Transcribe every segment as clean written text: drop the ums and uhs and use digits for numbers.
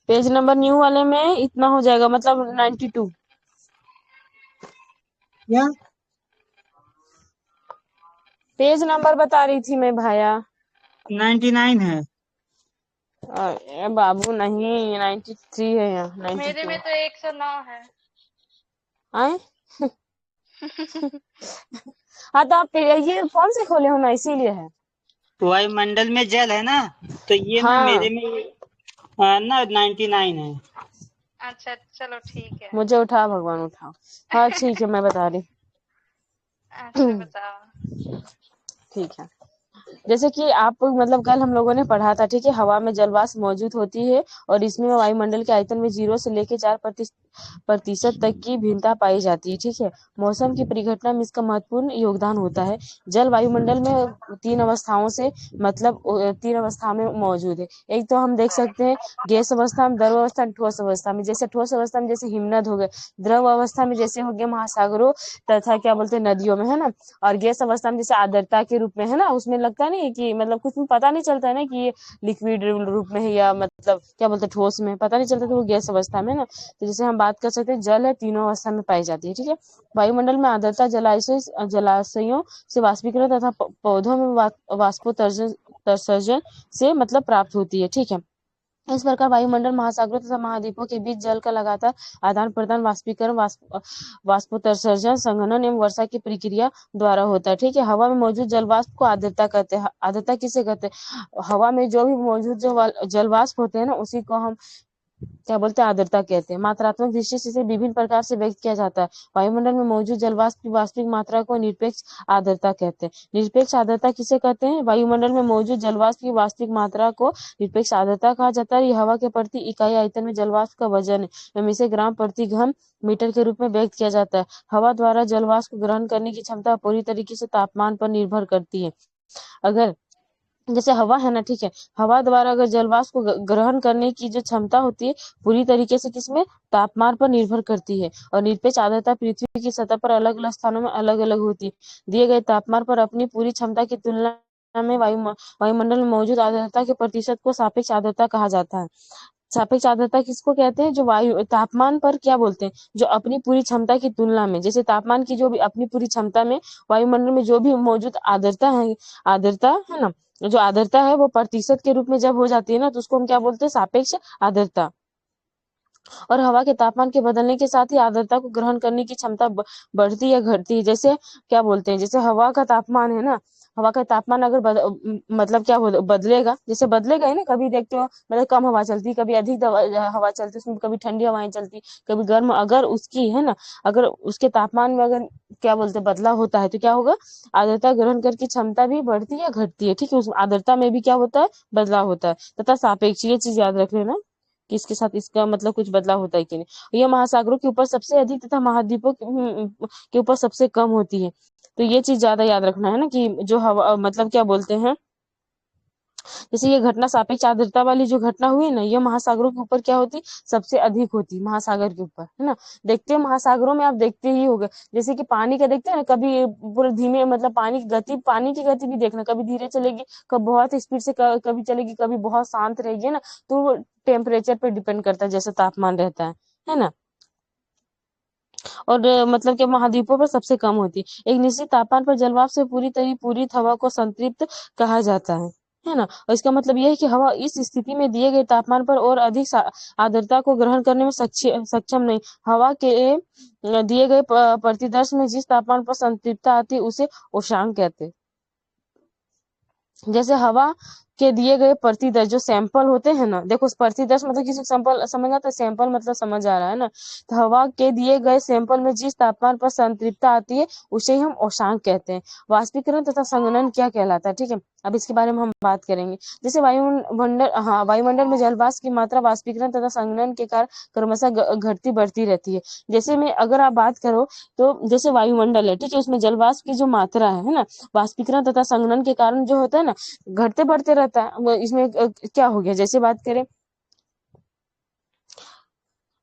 Page number new वाले में इतना हो जाएगा, मतलब 92। क्या? पेज नंबर बता रही थी मैं भाया। 99 है। अरे बाबू नहीं, 93 है यहाँ, मेरे 92। में तो 109 है। आए। हाँ तो आप ये कौन से खोले हो ना, इसीलिए है। वायुमंडल में जल है ना, तो ये ना मेरे हाँ, में ना 99 है। अच्छा चलो ठीक है। मुझे उठा भगवान उठाओ। हाँ ठीक है, मैं बता रही। अच्छा बताओ। ठीक है। जैसे कि आप मतलब कल हम लोगों ने पढ़ा था, ठीक है, हवा में जलवाष्प मौजूद होती है और इसमें वायुमंडल के आयतन में 0 से लेकर 4% तक की भिन्नता पाई जाती है, ठीक है। मौसम की परिघटना में इसका महत्वपूर्ण योगदान होता है। जल वायुमंडल में 3 अवस्थाओं से मतलब 3 अवस्था में मौजूद है। एक तो हम देख सकते हैं गैस अवस्था में, द्रव अवस्था में, ठोस अवस्था में। जैसे ठोस अवस्था में जैसे हिमनद हो गए, द्रव अवस्था में जैसे हो गए महासागरों तथा क्या बोलते हैं नदियों में, है ना। और गैस अवस्था में जैसे आर्द्रता के रूप में, है ना, उसमें लगता नहीं है कि मतलब कुछ में पता नहीं चलता है ना कि ये लिक्विड रूप में है या मतलब क्या बोलते हैं ठोस में, पता नहीं चलता, तो वो गैस अवस्था में ना। तो जैसे हम बात कर सकते हैं जल है, तीनों अवस्था में पाई जाती है, ठीक है। वायुमंडल में आर्द्रता जलाशयों से वाष्पीकरण तथा पौधों में वाष्पोत्सर्जन से मतलब प्राप्त होती है, ठीक है। इस प्रकार वायुमंडल, महासागरों तथा महाद्वीपों के बीच जल का लगातार आदान प्रदान वाष्पीकरण, वाष्पोत्सर्जन, संघनन एवं वर्षा की प्रक्रिया द्वारा होता है, ठीक है। हवा में मौजूद जलवाष्प को आर्द्रता कहते हैं। आर्द्रता किसे कहते हैं? हवा में जो भी मौजूद जो जलवाष्प होते हैं ना, उसी को हम क्या बोलते हैं, आर्द्रता कहते हैं। मात्रात्मक दृष्टि से इसे विभिन्न प्रकार से व्यक्त किया जाता है। वायुमंडल में मौजूद जलवाष्प की वास्तविक मात्रा को निरपेक्ष आर्द्रता कहते हैं। निरपेक्ष आर्द्रता किसे कहते हैं? वायुमंडल में मौजूद जलवाष्प की वास्तविक मात्रा को निरपेक्ष आर्द्रता कहा जाता है। यह हवा के प्रति इकाई आयतन में जलवाष्प का वजन है एवं इसे ग्राम प्रति घन मीटर के रूप में व्यक्त किया जाता है। हवा द्वारा जलवाष्प को ग्रहण करने की क्षमता पूरी तरीके से तापमान पर निर्भर करती है। अगर जैसे हवा है ना, ठीक है, हवा द्वारा अगर जलवाष्प को ग्रहण करने की जो क्षमता होती है पूरी तरीके से किसमें, तापमान पर निर्भर करती है। और निरपेक्ष आर्द्रता पृथ्वी की सतह पर अलग अलग स्थानों में अलग अलग होती है। दिए गए तापमान पर अपनी पूरी क्षमता की तुलना में वायुमंडल में मौजूद आर्द्रता के प्रतिशत को सापेक्ष आर्द्रता कहा जाता है। सापेक्ष आर्द्रता किसको कहते हैं? जो वायु तापमान पर क्या बोलते हैं, जो अपनी पूरी क्षमता की तुलना में, जैसे तापमान की जो भी अपनी पूरी क्षमता में वायुमंडल में जो भी मौजूद आर्द्रता है, आर्द्रता है ना, जो आर्द्रता है वो प्रतिशत के रूप में जब हो जाती है ना, तो उसको हम क्या बोलते हैं, सापेक्ष आर्द्रता। और हवा के तापमान के बदलने के साथ ही आर्द्रता को ग्रहण करने की क्षमता बढ़ती या घटती है। जैसे क्या बोलते हैं, जैसे हवा का तापमान है ना, हवा का तापमान अगर मतलब क्या बदलेगा, जैसे बदलेगा ही ना, कभी देखते हो मतलब कम हवा चलती, कभी अधिक हवा चलती, उसमें कभी ठंडी हवाएं चलती, कभी गर्म, अगर उसकी है ना, अगर उसके तापमान में अगर क्या बोलते हैं बदलाव होता है तो क्या होगा, आर्द्रता ग्रहण करने की क्षमता भी बढ़ती है या घटती है, ठीक है। उस आर्द्रता में भी क्या होता है, बदलाव होता है तथा सापेक्ष, ये चीज याद रख लेना कि इसके साथ इसका मतलब कुछ बदलाव होता है कि नहीं। यह महासागरों के ऊपर सबसे अधिक तथा महाद्वीपों के ऊपर सबसे कम होती है। तो ये चीज ज्यादा याद रखना है ना कि जो हवा मतलब क्या बोलते हैं, जैसे ये घटना सापेक्ष आर्द्रता वाली जो घटना हुई ना, ये महासागरों के ऊपर क्या होती, सबसे अधिक होती, महासागर के ऊपर, है ना। देखते हैं महासागरों में, आप देखते ही होंगे, जैसे कि पानी का देखते हैं ना, कभी पूरे धीमे मतलब पानी की गति भी देखना, कभी धीरे चलेगी, कभी बहुत स्पीड से कभी चलेगी, कभी बहुत शांत रहेगी, है ना। तो वो टेम्परेचर पे डिपेंड करता है, जैसे तापमान रहता है ना। और मतलब कि महाद्वीपों पर सबसे कम होती है। एक निश्चित तापमान पर जलवाष्प से पूरी हवा को संतृप्त कहा जाता है ना। और इसका मतलब यह है कि हवा इस स्थिति में दिए गए तापमान पर और अधिक आर्द्रता को ग्रहण करने में सक्षम नहीं। हवा के दिए गए प्रतिदर्श में जिस तापमान पर संतृप्तता आती है उसे उष्मांक कहते हैं। जैसे हवा के दिए गए प्रतिदर्श जो सैंपल होते हैं ना, देखो प्रतिदर्श मतलब किसी सैंपल समझ आता है, सैंपल मतलब समझ आ रहा है ना। तो हवा के दिए गए सैंपल में जिस तापमान पर संतृप्तता आती है उसे ही हम उष्मांक कहते हैं। वाष्पीकरण तथा संघनन क्या कहलाता है, ठीक है, अब इसके बारे में हम बात करेंगे। जैसे वायुमंडल में जलवाष्प की मात्रा वाष्पीकरण तथा संघनन के कारण क्रमशः घटती बढ़ती रहती है। जैसे में अगर आप बात करो तो जैसे वायुमंडल है, ठीक है, उसमें जलवाष्प की जो मात्रा है ना, वाष्पीकरण तथा संघनन के कारण जो होता है ना, घटते बढ़ते रहता है। इसमें क्या हो गया, जैसे बात करें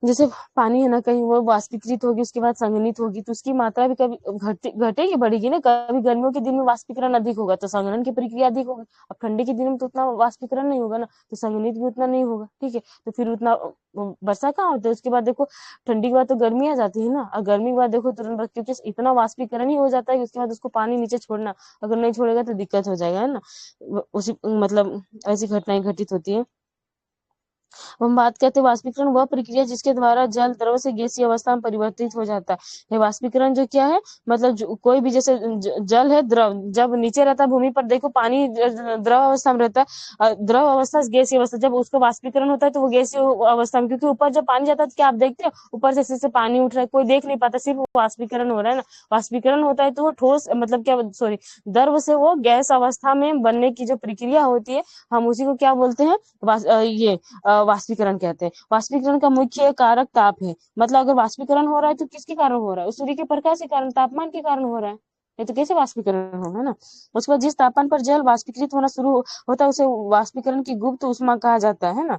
जैसे पानी है ना, कहीं वो वाष्पीकृत होगी, उसके बाद संघनित होगी, तो उसकी मात्रा भी कभी घटेगी बढ़ेगी ना। कभी गर्मियों के दिन में वाष्पीकरण अधिक होगा तो संघनन की प्रक्रिया अधिक होगी। अब ठंडी के दिन में तो उतना वाष्पीकरण नहीं होगा ना, तो संघनित भी उतना नहीं होगा। ठीक है, तो फिर उतना वर्षा कहाँ होता है। उसके बाद देखो ठंडी के बाद तो गर्मी आ जाती है ना, और गर्मी के बाद देखो तुरंत, क्योंकि इतना वाष्पीकरण ही हो जाता है कि उसके बाद उसको पानी नीचे छोड़ना, अगर नहीं छोड़ेगा तो दिक्कत हो जाएगा, है ना। उसी मतलब ऐसी घटनाएं घटित होती है। हम बात करते हैं वाष्पीकरण, वह प्रक्रिया जिसके द्वारा जल द्रव से गैसीय अवस्था में परिवर्तित हो जाता है। वाष्पीकरण जो क्या है, मतलब कोई भी जैसे जल है द्रव, जब नीचे रहता है भूमि पर, देखो पानी द्रव अवस्था में रहता है, द्रव अवस्था से गैसीय अवस्था, जब उसका वाष्पीकरण होता है तो वो गैसीय अवस्था में, क्योंकि ऊपर जब पानी जाता है तो क्या आप देखते हो ऊपर से पानी उठ रहा है, कोई देख नहीं पाता, सिर्फ वाष्पीकरण हो रहा है ना। वाष्पीकरण होता है तो वो ठोस मतलब क्या, सॉरी, द्रव से वो गैस अवस्था में बनने की जो प्रक्रिया होती है, हम उसी को क्या बोलते हैं, ये वाष्पीकरण कहते हैं। वाष्पीकरण का मुख्य कारक ताप है। मतलब अगर वाष्पीकरण हो रहा है तो किसके कारण हो रहा है, सूर्य के प्रकाश के कारण, तापमान के कारण हो रहा है। ये तो कैसे वाष्पीकरण होगा, है ना। उसके बाद जिस तापमान पर जल वाष्पीकृत होना शुरू होता है उसे वाष्पीकरण की गुप्त ऊष्मा कहा जाता है ना,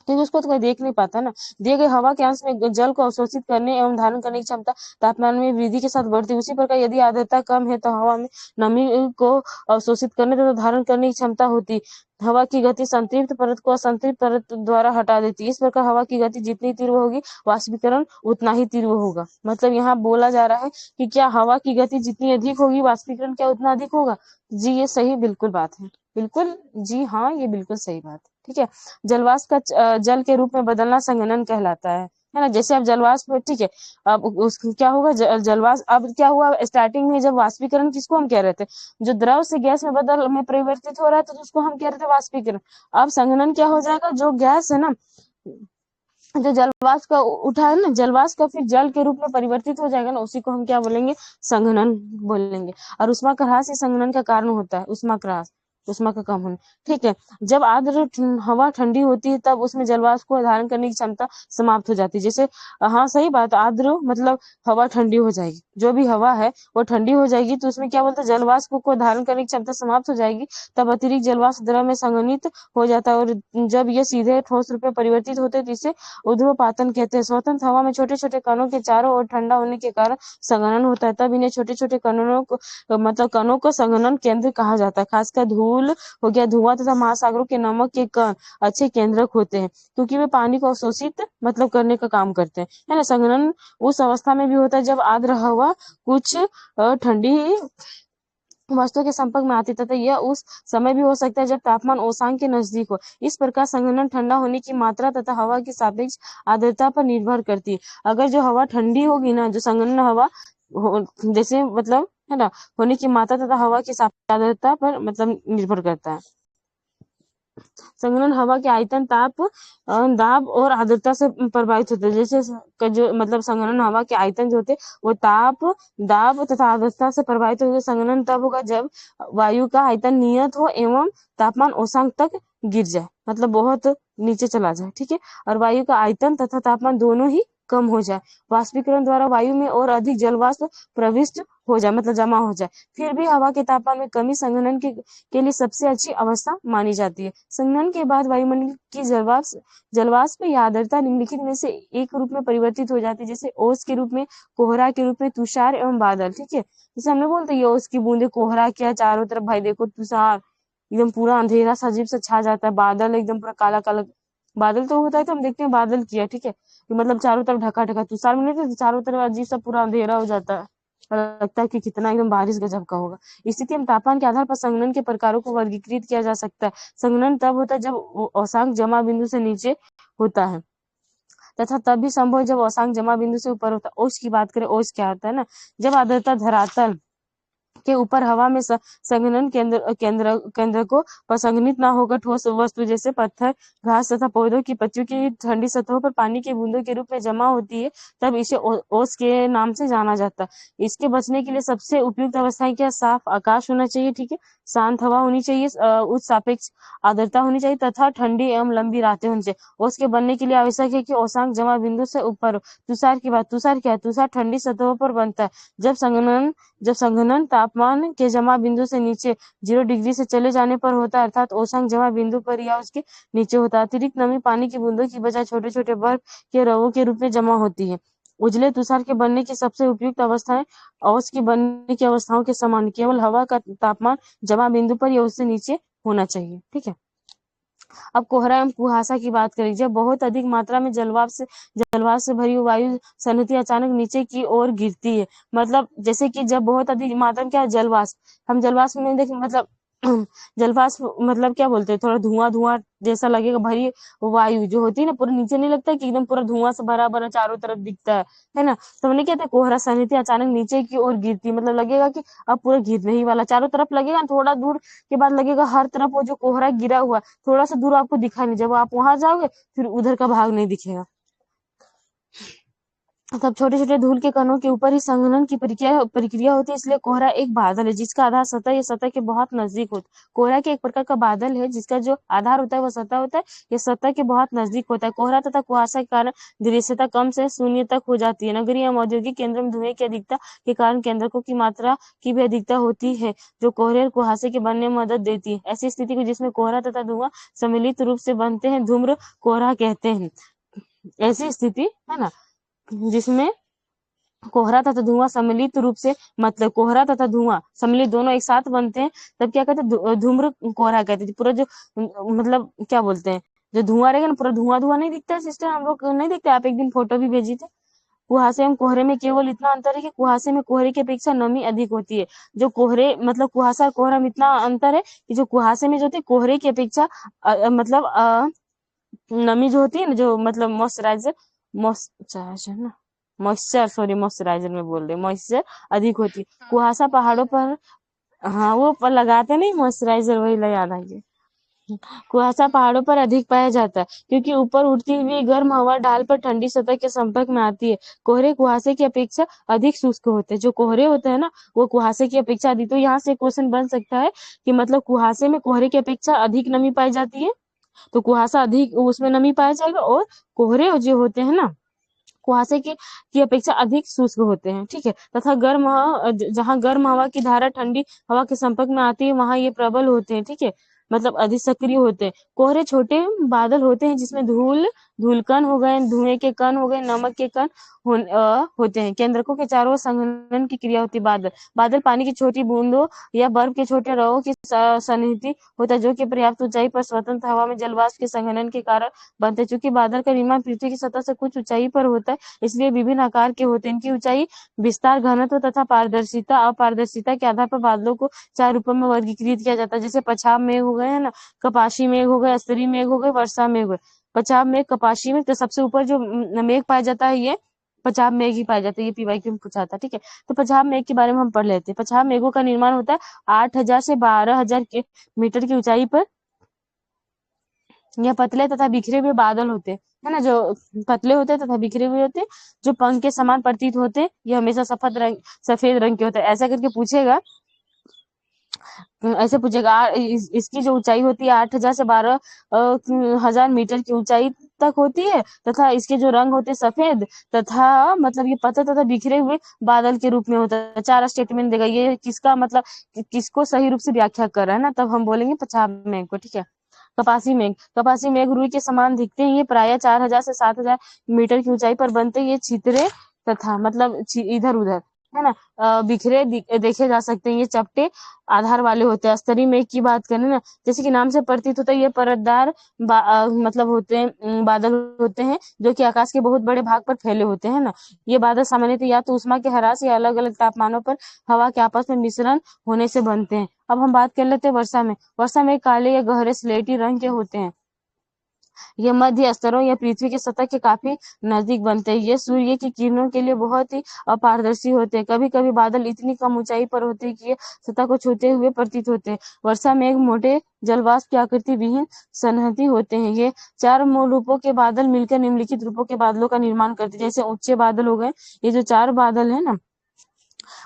क्योंकि उसको तो कोई देख नहीं पाता ना। दिए गए हवा के अंश में जल को अवशोषित करने एवं धारण करने की क्षमता तापमान में वृद्धि के साथ बढ़ती है। उसी प्रकार यदि आर्द्रता कम है तो हवा में नमी को अवशोषित करने तथा धारण करने की क्षमता होती है। हवा की गति संतृप्त परत को असंतृप्त परत द्वारा हटा देती है। इस प्रकार हवा की गति जितनी तीव्र होगी वाष्पीकरण उतना ही तीव्र होगा। मतलब यहाँ बोला जा रहा है कि क्या हवा की गति जितनी अधिक होगी वाष्पीकरण क्या उतना अधिक होगा। जी ये सही बिल्कुल बात है, बिल्कुल जी हाँ, ये बिल्कुल सही बात है। ठीक है, जलवाष्प का जल के रूप में बदलना संघनन कहलाता है ना। जैसे अब जलवाष्प, ठीक है, अब उस क्या होगा, जलवाष्प, अब क्या हुआ स्टार्टिंग में जब वाष्पीकरण किसको हम कह रहे थे, जो द्रव से गैस में बदल में परिवर्तित हो रहा है तो उसको हम कह रहे थे वाष्पीकरण। अब संघनन क्या हो जाएगा, जो गैस है ना, जो जलवाष्प का उठा है ना, जलवाष्प का फिर जल के रूप में परिवर्तित हो जाएगा ना, उसी को हम क्या बोलेंगे, संघनन बोलेंगे। और उष्मा का ह्रास ही संघनन का कारण होता है, उष्मा का ह्रास, उष्मा का कम होना। ठीक है, जब आर्द्र हवा ठंडी होती है तब उसमें जलवाष्प को धारण करने की क्षमता समाप्त हो जाती है। जैसे हाँ सही बात, आर्द्र मतलब हवा ठंडी हो जाएगी, जो भी हवा है वो ठंडी हो जाएगी, तो उसमें क्या बोलते हैं, जलवाष्प को धारण करने की क्षमता समाप्त हो जाएगी, तब अतिरिक्त जलवाष्प द्रव में संघनित हो जाता है, और जब ये सीधे ठोस रूप में परिवर्तित होते हैं तो इसे ऊर्ध्वपातन कहते हैं। स्वतंत्र हवा में छोटे छोटे कणों के चारों ओर ठंडा होने के कारण संघनन होता है, तब इन्हें छोटे छोटे कणों को मतलब कणों को संघनन केंद्र कहा जाता है। खासकर धूल हो गया, धुआं तथा महासागरों के नमक के कण अच्छे केंद्रक होते हैं, क्योंकि वे पानी को अवशोषित मतलब करने का काम करते हैं, है ना। संघनन उस अवस्था में भी होता है जब आर्द्र हवा कुछ ठंडी वस्तु के संपर्क में आती, तथा यह उस समय भी हो सकता है जब तापमान ओसांग के नजदीक हो। इस प्रकार संघनन ठंडा होने की मात्रा तथा हवा की सापेक्ष आर्द्रता पर निर्भर करती है। अगर जो हवा ठंडी होगी ना, जो संघनन हवा जैसे मतलब है ना, होने की मात्रा तथा हवा की सापेक्ष आर्द्रता पर मतलब निर्भर करता है। संघनन हवा के आयतन, ताप, दाब और आर्द्रता से प्रभावित होते हैं। जैसे जो मतलब संघनन हवा के आयतन जो होते वो ताप, दाब तथा आर्द्रता से प्रभावित होते। संघनन तब होगा जब वायु का आयतन नियत हो एवं तापमान औसंग तक गिर जाए, मतलब बहुत नीचे चला जाए। ठीक है, और वायु का आयतन तथा तापमान दोनों ही कम हो जाए। वाष्पीकरण द्वारा वायु में और अधिक जलवाष्प प्रविष्ट हो जाए, मतलब जमा हो जाए। फिर भी हवा के तापमान में कमी संघनन के लिए सबसे अच्छी अवस्था मानी जाती है। संघनन के बाद वायुमंडल की जलवाष्प या आर्द्रता निम्नलिखित में से एक रूप में परिवर्तित हो जाती है, जैसे ओस के रूप में, कोहरा के रूप में, तुषार एवं बादल। ठीक है, जैसे हमने बोलते हैं ओस की बूंदे, कोहरा क्या चारों तरफ भाई देखो, तुषार एकदम पूरा अंधेरा सा अजीब सा छा जाता है, बादल एकदम पूरा काला काला, बादल तो होता है तो हम देखते हैं बादल किया। ठीक है, मतलब चारों तरफ ढका ढका, तुषार में नहीं, चारों तरफ अजीब सा पूरा अंधेरा हो जाता है, लगता है कि कितना एकदम बारिश गजब का होगा। स्थिति एवं तापमान के आधार पर संघनन के प्रकारों को वर्गीकृत किया जा सकता है। संघनन तब होता है जब औसांक जमा बिंदु से नीचे होता है, तथा तब भी संभव है जब औसांक जमा बिंदु से ऊपर होता है। ओस की बात करें, ओस क्या होता है ना, जब आर्द्रता धरातल के ऊपर हवा में संघनन केंद्र को प्रसंघनित न होकर ठोस वस्तु जैसे पत्थर, घास तथा पौधों की पत्तियों की ठंडी सतहों पर पानी की बूंदों के रूप में जमा होती है, तब इसे ओस के नाम से जाना जाता है। इसके बचने के लिए सबसे उपयुक्त अवस्थाएं क्या, साफ आकाश होना चाहिए, ठीक है, शांत हवा होनी चाहिए, उच्च सापेक्ष आर्द्रता होनी चाहिए तथा ठंडी एवं लंबी रातें होनी चाहिए। ओस के बनने के लिए आवश्यक है कि औसांक जमा बिंदु से ऊपर हो। तुषार की बात, तुषार क्या है, तुषार ठंडी सतहों पर बनता है जब संघनन जब संघनन तापमान के जमा बिंदु से नीचे 0 डिग्री से चले जाने पर होता है, अर्थात औसंग जमा बिंदु पर या उसके नीचे होता है। अतिरिक्त नमी पानी की बूंदों की बजाय छोटे छोटे बर्फ के रवों के रूप में जमा होती है। उजले तुषार के बनने की सबसे उपयुक्त अवस्थाएं औस की बनने की अवस्थाओं के समान, केवल हवा का तापमान जमा बिंदु पर या उससे नीचे होना चाहिए। ठीक है। अब कोहरा एवं कुहासा की बात करें। जब बहुत अधिक मात्रा में जलवाष्प से भरी हुई वायु सन्निधि अचानक नीचे की ओर गिरती है, मतलब जैसे कि जब बहुत अधिक मात्रा में क्या जलवाष्प, हम जलवाष्प में देखें मतलब जलवाष्प मतलब क्या बोलते हैं, थोड़ा धुआं धुआं जैसा लगेगा, भरी वायु जो होती है ना, पूरा नीचे नहीं लगता कि एकदम पूरा धुआं से भरा भरा चारों तरफ दिखता है ना। तो हमने कहते हैं कोहरा सन्निधि अचानक नीचे की ओर गिरती, मतलब लगेगा कि अब पूरा गिरने ही वाला, चारों तरफ लगेगा, थोड़ा दूर के बाद लगेगा हर तरफ वो जो कोहरा गिरा हुआ थोड़ा सा दूर आपको दिखा नहीं, जब आप वहां जाओगे फिर उधर का भाग नहीं दिखेगा। तब छोटे छोटे धूल के कणों के ऊपर ही संघनन की प्रक्रिया होती है, इसलिए कोहरा एक बादल है जिसका आधार सतह या सतह के बहुत नजदीक होता है। कोहरा के एक प्रकार का बादल है जिसका जो आधार होता है वह सतह होता है, यह सतह के बहुत नजदीक होता है। कोहरा तथा कुहासा के कारण दृश्यता कम से शून्य तक हो जाती है। नगरीय एवं औद्योगिक केंद्र में धुएं की अधिकता के कारण केंद्रकों की मात्रा की भी अधिकता होती है, जो कोहरे और कुहासे के बनने में मदद देती है। ऐसी स्थिति को जिसमें कोहरा तथा धुआं सम्मिलित रूप से बनते हैं धूम्र कोहरा कहते हैं। ऐसी स्थिति है ना जिसमें कोहरा तथा धुआं सम्मिलित रूप से, मतलब कोहरा तथा धुआं सम्मिलित दोनों एक साथ बनते हैं, तब क्या कहते हैं, धूम्र कोहरा कहते हैं। पूरा जो मतलब क्या बोलते हैं, जो धुआं रहेगा ना पूरा धुआं धुआं नहीं दिखता है सिस्टर, हम लोग नहीं दिखते, आप एक दिन फोटो भी भेजी थे। कुहासे एवं कोहरे में केवल इतना अंतर है कि कुहासे में कोहरे की अपेक्षा नमी अधिक होती है। जो कोहरे मतलब कुहासा और कोहरा में इतना अंतर है कि जो कुहासे में जो होती है कोहरे की अपेक्षा मतलब नमी जो होती है ना, जो मतलब मॉइस्चराइजर में बोल रहे, मॉइस्चर अधिक होती है। कुहासा पहाड़ों पर, हाँ वो पर लगाते नहीं मॉइस्चराइजर, वही लगा देंगे। कुहासा पहाड़ों पर अधिक पाया जाता है क्योंकि ऊपर उड़ती हुई गर्म हवा ढाल पर ठंडी सतह के संपर्क में आती है। कोहरे कुहासे की अपेक्षा अधिक शुष्क होते हैं। जो कोहरे होते हैं ना वो कुहासे की अपेक्षा अधिक, तो यहाँ से क्वेश्चन बन सकता है कि मतलब कुहासे में कोहरे की अपेक्षा अधिक नमी पाई जाती है, तो कुहासा अधिक उसमें नमी पाया जाएगा, और कोहरे जो होते हैं ना कुहासे की अपेक्षा अधिक शुष्क होते हैं। ठीक है। तथा जहाँ गर्म हवा की धारा ठंडी हवा के संपर्क में आती है वहां ये प्रबल होते हैं। ठीक है, मतलब अधिक सक्रिय होते हैं। कोहरे छोटे बादल होते हैं जिसमें धूलकण हो गए, धुएं के कण हो गए, नमक के कण होते हैं। केंद्रकों के चारों ओर संघनन की क्रिया होती है। बादल पानी की छोटी बूंदों या बर्फ के छोटे रवों की सन्निधि होता है, जो कि पर्याप्त ऊंचाई पर स्वतंत्र हवा में जलवाष्प के संघनन के कारण बनते हैं। चूंकि बादल का निर्माण पृथ्वी की सतह से कुछ ऊंचाई पर होता है, इसलिए विभिन्न आकार के होते हैं। इनकी ऊंचाई, विस्तार, घनत्व तथा पारदर्शिता अपारदर्शिता के आधार पर बादलों को 4 रूपों में वर्गीकृत किया जाता है। जैसे पछाव मेघ हो गए है ना, कपाशी मेघ हो गए, स्तरीय मेघ हो गए, वर्षा मेघ हो गए। पछाव मेघ, कपाशी मेघ, तो सबसे ऊपर जो मेघ पाया जाता है ये पछाव मेघ ही पाया जाता है। ये पीवाईक्यू में पूछा था। ठीक है, तो पछाव मेघ के बारे में हम पढ़ लेते हैं। पछाव मेघों का निर्माण होता है 8,000 से 12,000 मीटर की ऊंचाई पर। यह पतले तथा बिखरे हुए बादल होते हैं, है ना, जो पतले होते हैं तथा बिखरे हुए होते हैं, जो पंख के समान प्रतीत होते हैं। ये हमेशा सफेद रंग के होते हैं। ऐसा करके पूछेगा, ऐसे पूछेगा इसकी जो ऊंचाई होती है 8,000 से 12,000 मीटर की ऊंचाई तक होती है, तथा इसके जो रंग होते हैं सफेद तथा मतलब ये पतले तथा बिखरे हुए बादल के रूप में होता है। 4 स्टेटमेंट देगा, ये किसका मतलब किसको सही रूप से व्याख्या कर रहा है ना, तब हम बोलेंगे पछाव मेघ को। ठीक है। कपासी मेघ रुई के समान दिखते हैं। ये प्रायः 4,000 से 7,000 मीटर की ऊंचाई पर बनते हैं। ये छितरे तथा मतलब इधर उधर है ना बिखरे देखे जा सकते हैं। ये चपटे आधार वाले होते हैं। स्तरीय मेघ की बात करें ना, जैसे कि नाम से प्रतीत होता है, ये परतदार मतलब होते हैं, बादल होते हैं जो कि आकाश के बहुत बड़े भाग पर फैले होते हैं ना। ये बादल सामान्यतः या तो उष्मा के ह्रास या अलग अलग तापमानों पर हवा के आपस में मिश्रण होने से बनते हैं। अब हम बात कर लेते हैं वर्षा में काले या गहरे स्लेटी रंग के होते हैं। ये मध्य स्तरों या पृथ्वी की सतह के काफी नजदीक बनते हैं। ये सूर्य की किरणों के लिए बहुत ही अपारदर्शी होते हैं। कभी कभी बादल इतनी कम ऊंचाई पर होते हैं कि ये सतह को छूते हुए प्रतीत होते हैं। वर्षा मेघ मोटे जलवाष्प की आकृति विहीन सन्निधि होते हैं। ये 4 मूल रूपों के बादल मिलकर निम्नलिखित रूपों के बादलों का निर्माण करते हैं। जैसे ऊंचे बादल हो गए, ये जो 4 बादल है ना,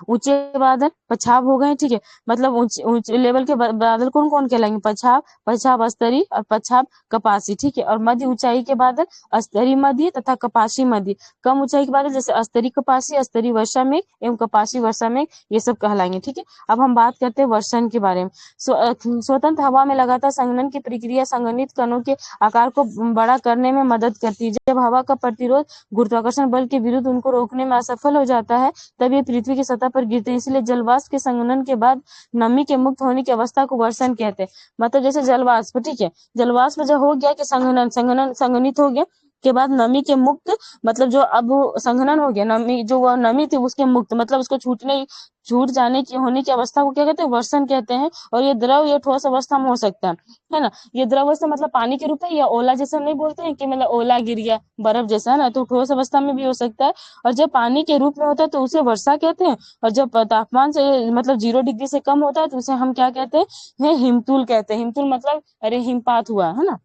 ऊंचे बादल, पछाव हो गए, ठीक है। मतलब ऊंचे लेवल के बादल कौन कौन कहलाएंगे? पछाव, पछाव अस्तरी और पछाव कपासी, ठीक है। और मध्य ऊंचाई के बादल अस्तरी मध्य तथा कपासी मध्य। कम ऊंचाई के बादल जैसे अस्तरी कपासी, अस्तरी वर्षा मेघ एवं कपासी वर्षा मेघ, ये सब कहलाएंगे, ठीक है। अब हम बात करते हैं वर्षण के बारे में। स्वतंत्र हवा में लगातार संघनन की प्रक्रिया संघनित कणों के आकार को बड़ा करने में मदद करती है। जब हवा का प्रतिरोध गुरुत्वाकर्षण बल के विरुद्ध उनको रोकने में असफल हो जाता है, तब ये पृथ्वी की सतह पर गिरते हैं। इसलिए जलवाष्प के संघनन के बाद नमी के मुक्त होने की अवस्था को वर्षण कहते हैं। मतलब जैसे जलवाष्प, ठीक है, जलवाष्प जब हो गया कि संघनित हो गया के बाद नमी के मुक्त, मतलब जो अब संघनन हो गया, नमी जो वह नमी थी उसके मुक्त, मतलब उसको छूट जाने की होने की अवस्था को क्या कहते हैं? वर्षण कहते हैं। और ये द्रव या ठोस अवस्था में हो सकता है ना। ये द्रव अवस्था मतलब पानी के रूप में, या ओला जैसे हम नहीं बोलते हैं कि मतलब ओला गिर गया बर्फ जैसा, है ना, तो ठोस अवस्था में भी हो सकता है। और जब पानी के रूप में होता है तो उसे वर्षा कहते हैं। और जब तापमान से मतलब 0 डिग्री से कम होता है तो उसे हम क्या कहते हैं? हिमतूल कहते हैं। हिमतूल मतलब अरे हिमपात हुआ, है ना।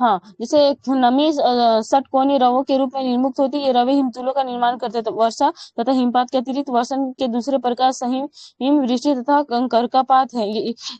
हाँ, जैसे नमी षटकोणीय रवों के रूप में निर्मुक्त होती है। ये रवे हिमतुलों का निर्माण करते हैं। तो वर्षा तथा हिमपात के अतिरिक्त वर्षण के दूसरे प्रकार हिमवृष्टि तथा कर्कापात है।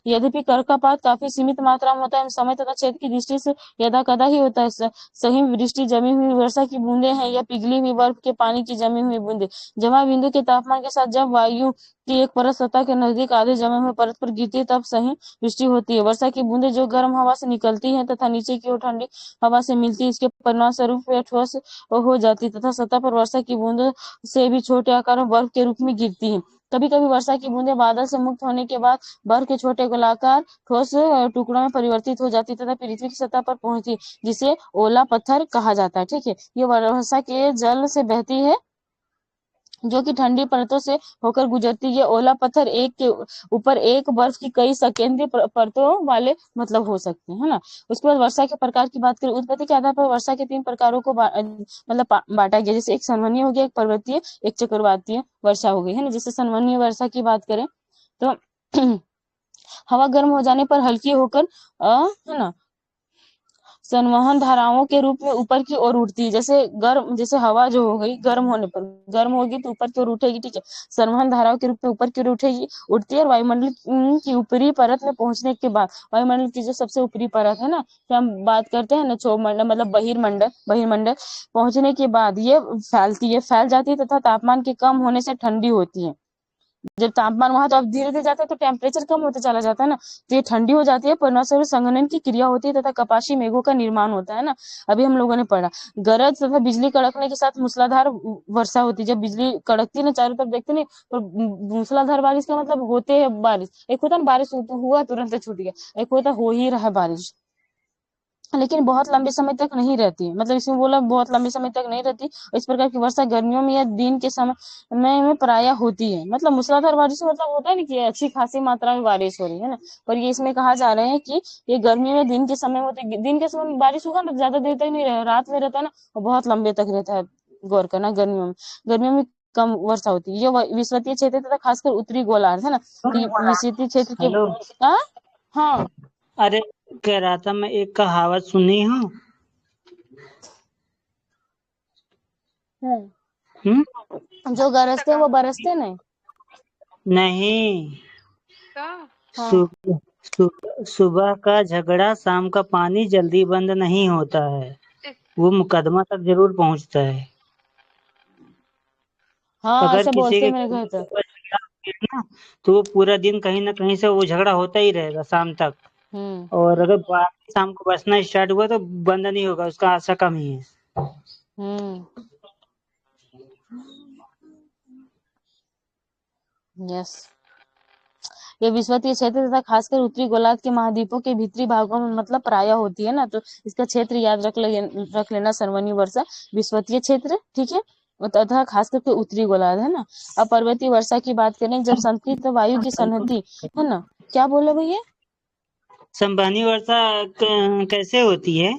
यद्यपि कर्कापात काफी सीमित मात्रा में होता है, समय तथा क्षेत्र की दृष्टि से यदाकदा ही होता है। हिमवृष्टि जमी हुई वर्षा की बूंदे हैं या पिघली हुई बर्फ के पानी की जमी हुई बूंदे। जमा बिंदु के तापमान के साथ जब वायु की एक परत सतह के नजदीक आधे जमे हुए परत पर गिरती है तब सही वृष्टि होती है। वर्षा की बूंदें जो गर्म हवा से निकलती हैं तथा नीचे की ओर ठंडी हवा से मिलती है, इसके परिणाम स्वरूप वे ठोस हो जाती है तथा सतह पर वर्षा की बूंदों से भी छोटे आकार में बर्फ के रूप में गिरती है। कभी कभी वर्षा की बूंदें बादल से मुक्त होने के बाद बर्फ के छोटे गोलाकार ठोस टुकड़ों में परिवर्तित हो जाती तथा पृथ्वी की सतह पर पहुंचती, जिसे ओला पत्थर कहा जाता है, ठीक है। ये वर्षा के जल से बहती है जो कि ठंडी परतों से होकर गुजरती है। ओला पत्थर एक के ऊपर एक बर्फ की कई सकेंद्रीय परतों वाले मतलब हो सकते हैं, है ना। उसके बाद वर्षा के प्रकार की बात करें, उत्पत्ति के आधार पर वर्षा के 3 प्रकारों को मतलब बांटा गया। जैसे एक संवहनीय हो गया, एक पर्वतीय, एक चक्रवातीय वर्षा हो गई, है ना। जैसे संवहनीय वर्षा की बात करें तो हवा गर्म हो जाने पर हल्की होकर है ना संवहन धाराओं के रूप में ऊपर की ओर उठती है। जैसे हवा जो हो गई गर्म होने पर गर्म होगी तो ऊपर की ओर उठेगी, ठीक है। संवहन धाराओं के रूप में ऊपर की ओर उठती है। और वायुमंडल की ऊपरी परत में पहुंचने के बाद, वायुमंडल की जो सबसे ऊपरी परत है ना, तो हम बात करते हैं ना क्षोभमंडल मतलब बहिर्मंडल पहुंचने के बाद ये फैल जाती है तथा तापमान के कम होने से ठंडी होती है। जब तापमान वहां तो अब धीरे धीरे जाता है तो टेम्परेचर कम होता चला जाता है ना, तो ये ठंडी हो जाती है। परिणामस्वरूप संघनन की क्रिया होती है तथा कपासी मेघों का निर्माण होता है ना। अभी हम लोगों ने पढ़ा गरज तथा बिजली कड़कने के साथ मूसलाधार वर्षा होती है। जब बिजली कड़कती है ना, चारों तरफ देखते नहीं, तो मूसलाधार बारिश का मतलब होते है बारिश। एक होता है बारिश हुआ तुरंत छूट गया, एक होता हो ही रहा बारिश, लेकिन बहुत लंबे समय तक नहीं रहती है। मतलब इसमें बोला बहुत लंबे समय तक नहीं रहती। इस प्रकार की वर्षा गर्मियों में या दिन के समय में प्रायः होती है। मतलब मूसलाधार बारिश मतलब होता है ना कि अच्छी खासी मात्रा में बारिश हो रही है ना। पर ये इसमें कहा जा रहा है कि ये गर्मी में दिन के समय होती है। दिन के समय में बारिश होगा ना, ज्यादा देर तक नहीं रहेगा, रात में रहता है ना, और बहुत लंबे तक रहता है। गौर करना, गर्मियों में कम वर्षा होती है। ये विषुवतीय क्षेत्र तथा खासकर उत्तरी गोलार्ध है ना, विषुवतीय क्षेत्र के हेलो। हाँ अरे कह रहा था मैं एक कहावत सुनी हूँ। जो गरजते वो बरसते नहीं। नहीं, तो सुबह का झगड़ा शाम का पानी जल्दी बंद नहीं होता है, वो मुकदमा तक जरूर पहुंचता है। हाँ, अगर ऐसे किसी बोलते के मेरे घर तो। ना, तो वो पूरा दिन कहीं ना कहीं से वो झगड़ा होता ही रहेगा शाम तक। हम्म और अगर शाम को बरसना स्टार्ट हुआ तो बंद नहीं होगा, उसका आशा कम ही है। हम्म यस, ये विषुवतीय क्षेत्र तथा खासकर उत्तरी गोलार्ध के महाद्वीपों के भीतरी भागों में मतलब प्रायः होती है ना। तो इसका क्षेत्र याद रख लेना, सर्वनीय वर्षा विषुवतीय क्षेत्र, ठीक है, तथा खास करके उत्तरी गोलार्ध है ना। अब पर्वतीय वर्षा की बात करें, जब संतृप्त वायु की संहति है ना, क्या बोले भैया? संवहनी वर्षा कैसे होती है?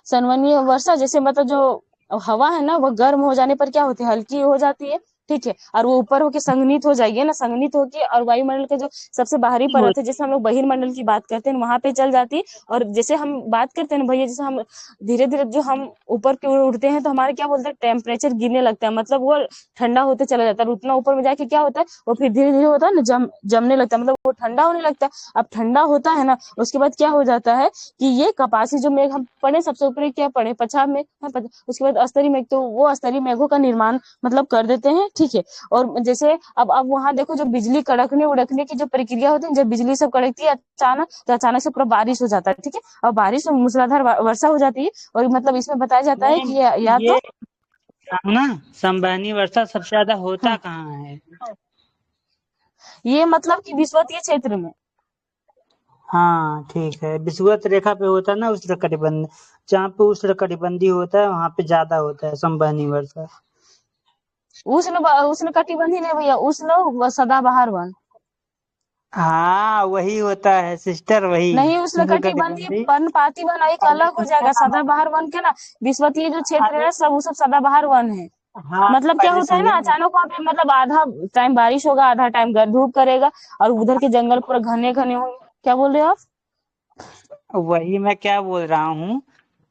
संवहनीय वर्षा जैसे मतलब जो हवा है ना वो गर्म हो जाने पर क्या होती है, हल्की हो जाती है, ठीक है, और वो ऊपर होके संघनित हो जाएगी ना, संघनित होके और वायुमंडल के जो सबसे बाहरी परत है, जैसे हम लोग बहिर्मंडल की बात करते हैं, वहां पे चल जाती है। और जैसे हम बात करते हैं ना भैया, जैसे हम धीरे धीरे जो हम ऊपर की ओर उड़ते हैं, तो हमारे क्या बोलते हैं, टेम्परेचर गिरने लगता है, मतलब वो ठंडा होते चला जाता है। और उतना ऊपर में जाके क्या होता है, वो फिर धीरे धीरे होता है ना, जमने लगता है, मतलब वो ठंडा होने लगता है। अब ठंडा होता है ना, उसके बाद क्या हो जाता है कि ये कपासी जो मेघ हम पढ़े, सबसे ऊपर क्या पढ़े, पछाड़ मेघ, उसके बाद स्तरी मेघ, तो वो स्तरी मेघों का निर्माण मतलब कर देते हैं, ठीक है। और जैसे अब वहां देखो, जो बिजली कड़कने उड़कने की जो प्रक्रिया होती है, जब बिजली सब कड़कती है अचानक, तो अचानक से पूरा बारिश हो जाता है, ठीक है। और बारिश में मूसलाधार वर्षा हो जाती है। और मतलब इसमें बताया जाता है कि या तो ये ना संवहनी वर्षा सबसे ज्यादा होता हाँ, कहाँ है? ये मतलब कि विषुवतीय क्षेत्र में। हाँ ठीक है, विषुवत रेखा पे होता है ना उष्णकटिबंध, जहाँ पे उष्णकटिबंधीय होता है वहां पे ज्यादा होता है संवहनी वर्षा। उष्ण कटिबंधी नहीं भैया, उष्ण सदाबहार वन। हाँ वही होता है सिस्टर, वही नहीं, उष्ण कटिबंधीय उष्णकटिबंधीय। पर्णपाती वन एक अरे अलग हो सुनो जाएगा, ना, सदाबहार वन के ना। विषुवतीय जो क्षेत्र अरे है सब, वो सब सदाबहार वन है। हाँ मतलब क्या पहले होता है सुनिए ना, ना। अचानक वहाँ पे मतलब आधा टाइम बारिश होगा, आधा टाइम धूप करेगा, और उधर के जंगल पूरा घने घने होंगे। क्या बोल रहे हो आप? वही मैं क्या बोल रहा हूँ,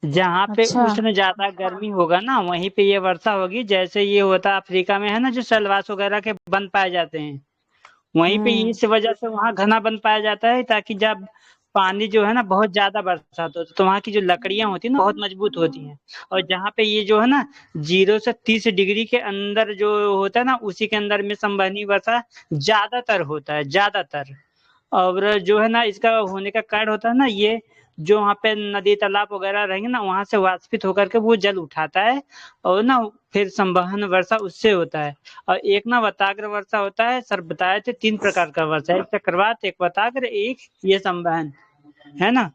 जहाँ पे अच्छा। उष्ण ज्यादा गर्मी होगा ना वहीं पे ये वर्षा होगी। जैसे ये होता है अफ्रीका में है ना, जो शैलवास वगैरह के वन पाए जाते हैं, वहीं पे हम्म। इस वजह से वहाँ घना वन पाया जाता है, ताकि जब पानी जो है ना बहुत ज्यादा बरसात हो तो वहाँ की जो लकड़ियां होती है ना बहुत मजबूत होती हैं। और जहाँ पे ये जो है ना 0 से 30 डिग्री के अंदर जो होता है ना, उसी के अंदर में संवहनी वर्षा ज्यादातर होता है, ज्यादातर। और जो है ना इसका होने का कारण होता है ना, ये जो वहाँ पे नदी तालाब वगैरह रहेंगे ना, वहां से वाष्पित होकर के वो जल उठाता है, और ना फिर संवहन वर्षा उससे होता है। और एक ना वताग्र वर्षा होता है, सर बताए थे 3 प्रकार का वर्षा, एक चक्रवात, एक वताग्र, एक ये संवहन, है ना।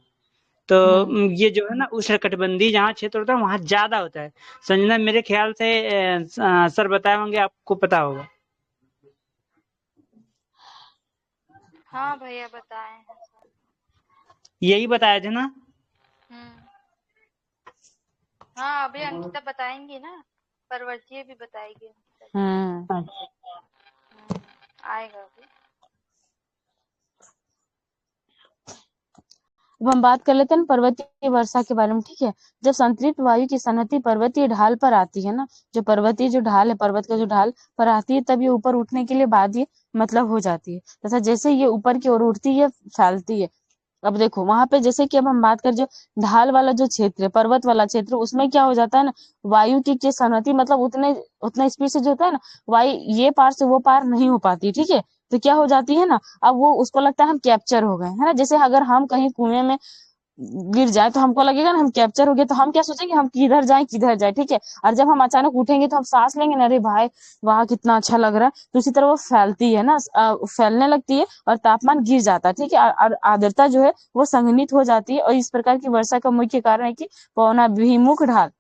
तो हम्म। ये जो है ना उष्णकटिबंधीय जहाँ क्षेत्र होता है वहाँ ज्यादा होता है। संजना मेरे ख्याल से सर बताए होंगे, आपको पता होगा। हाँ भैया बताए हैं सर। यही बताए थे ना। हम्म। हाँ अभी अंकिता बताएंगी ना, पर्वतीय भी बताएगी अंकिता जी। हम्म। आएगा अभी। अब हम बात कर लेते हैं ना पर्वतीय वर्षा के बारे में, ठीक है। जब संतृप्त वायु की सन्नति पर्वतीय ढाल पर आती है ना, जो पर्वतीय जो ढाल है, पर्वत का जो ढाल पर आती है, तब ये ऊपर उठने के लिए बाध्य मतलब हो जाती है, तथा जैसे ये ऊपर की ओर उठती है, फैलती है। अब देखो वहां पे, जैसे कि अब हम बात करें, जो ढाल वाला जो क्षेत्र है, पर्वत वाला क्षेत्र, उसमें क्या हो जाता है ना, वायु की सन्नति मतलब उतने उतना स्पीड से जो होता है ना, वायु ये पार से वो पार नहीं हो पाती, ठीक है। तो क्या हो जाती है ना, अब वो उसको लगता है हम कैप्चर हो गए, है ना। जैसे अगर हम कहीं कुएं में गिर जाए, तो हमको लगेगा ना हम कैप्चर हो गए, तो हम क्या सोचेंगे, हम किधर जाएं किधर जाए, ठीक है। और जब हम अचानक उठेंगे तो हम सांस लेंगे ना, अरे भाई वाह कितना अच्छा लग रहा है, तो उसी तरह वो फैलती है ना, फैलने लगती है, और तापमान गिर जाता है, ठीक है। और आर्द्रता जो है वो संघनित हो जाती है। और इस प्रकार की वर्षा का मुख्य कारण है कि पवनाभिमुख ढाल।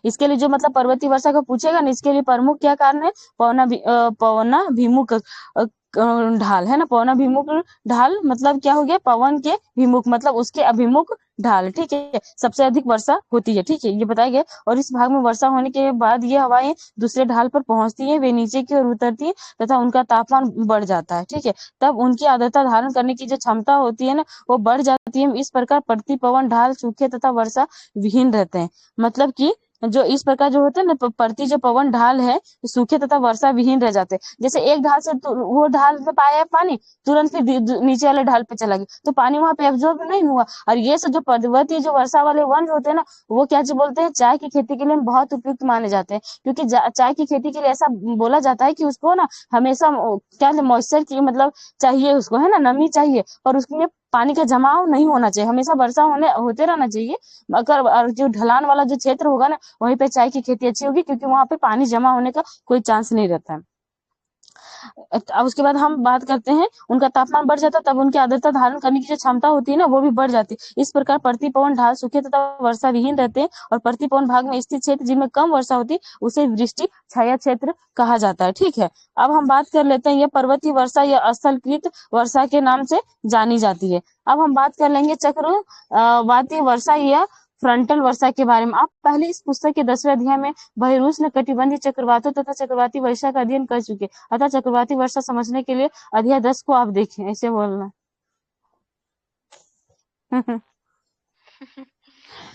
इसके लिए जो मतलब पर्वतीय वर्षा का पूछेगा ना, इसके लिए प्रमुख क्या कारण है, पवनाभिमुख ढाल, है ना। पवनाभिमुख ढाल मतलब क्या हो गया, पवन के विमुख मतलब उसके अभिमुख ढाल, ठीक है, सबसे अधिक वर्षा होती है, ठीक है, ये बताया गया। और इस भाग में वर्षा होने के बाद ये हवाएं दूसरे ढाल पर पहुंचती है, वे नीचे की ओर उतरती है, तथा उनका तापमान बढ़ जाता है, ठीक है। तब उनकी आर्द्रता धारण करने की जो क्षमता होती है ना, वो बढ़ जाती है। इस प्रकार प्रति पवन ढाल सूखे तथा वर्षा विहीन रहते हैं। मतलब कि जो इस प्रकार जो होते हैं ना, प्रति जो पवन ढाल है, सूखे तथा वर्षा विहीन रह जाते हैं। जैसे एक ढाल से वो ढाल पे पाया है पानी, तुरंत फिर नीचे वाले ढाल पे चला गया, तो पानी वहां पे एब्जॉर्ब नहीं हुआ। और ये सब जो पर्वतीय जो वर्षा वाले वन होते हैं ना, वो क्या जो बोलते हैं, चाय की खेती के लिए बहुत उपयुक्त माने जाते हैं। क्योंकि चाय की खेती के लिए ऐसा बोला जाता है कि उसको ना हमेशा क्या मॉइस्चर की मतलब चाहिए, उसको है ना नमी चाहिए, और उसमें पानी का जमाव नहीं होना चाहिए, हमेशा वर्षा होते रहना चाहिए। अगर जो ढलान वाला जो क्षेत्र होगा ना, वहीं पे चाय की खेती अच्छी होगी, क्योंकि वहां पे पानी जमा होने का कोई चांस नहीं रहता है। अब उसके बाद हम बात करते हैं, उनका तापमान बढ़ जाता है, तब उनकी आर्द्रता धारण करने की जो क्षमता होती है ना, वो भी बढ़ जाती है। इस प्रकार प्रति पवन ढाल सूखे तथा वर्षा विहीन रहते हैं। और प्रति पवन भाग में स्थित क्षेत्र जिनमें कम वर्षा होती है, उसे वृष्टि छाया क्षेत्र कहा जाता है, ठीक है। अब हम बात कर लेते हैं, यह पर्वतीय वर्षा या स्थलकृत वर्षा के नाम से जानी जाती है। अब हम बात कर लेंगे चक्रवातीय वर्षा या फ्रंटल वर्षा के बारे में। आप पहले इस पुस्तक के 10वें अध्याय में बहिरुष्ण कटिबंधीय चक्रवातों तथा चक्रवाती वर्षा का अध्ययन कर चुके, अतः चक्रवाती वर्षा समझने के लिए अध्याय 10 को आप देखें, ऐसे बोलना।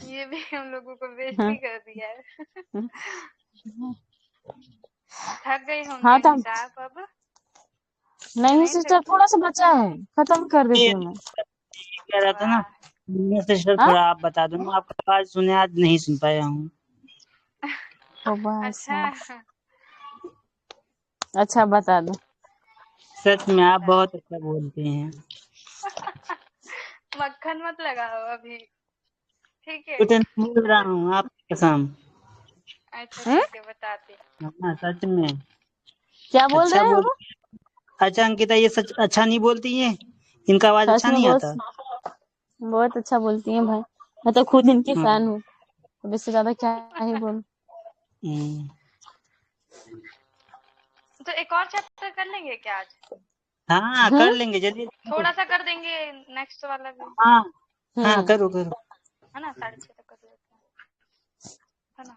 ये भी हम लोगों को बेइज्जती कर दिया है। थक गई हाँ होंगी तो अनीता आप अब? नहीं नहीं सिस्टर, थकी? थोड़ा सा बचा है, खत्म कर देती हूँ मैं। कह रहा था ना, वाह। सिस्टर हाँ? थोड़ा आप बता दो, मैं आपका आवाज सुने आज नहीं सुन पाया हूँ। ओ बस अच्छा। अच्छा बता दो। सच में आप बता बहुत अच्छा बोलते हैं। मक्खन मत लगाओ अभी, ठीक है? कुछ नहीं बोल रहा हूँ आपकी कसम। अच्छा हम्म? ठीक है, बताती। हाँ सच में क्या बोल अच्छा रहे हैं बोल। वो? अच्छा अंकिता, ये सच अच्छा नहीं बोलती है, इनका आवाज सच अच्छा में नहीं बहुत आता। बहुत अच्छा बोलती हैं भाई, मैं तो खुद इनकी हम्म, फैन हूँ, अब इससे ज्यादा क्या ही बोलूं। हम्म। तो एक और चैप्टर कर लेंगे क्या आज? हाँ कर हम्म लेंगे जल्दी। थोड़ा सा कर देंगे, नेक्स्ट वाला भी, हाँ हाँ हम्म करो करो। है ना? 6:30 तक कर लेते हैं, है ना?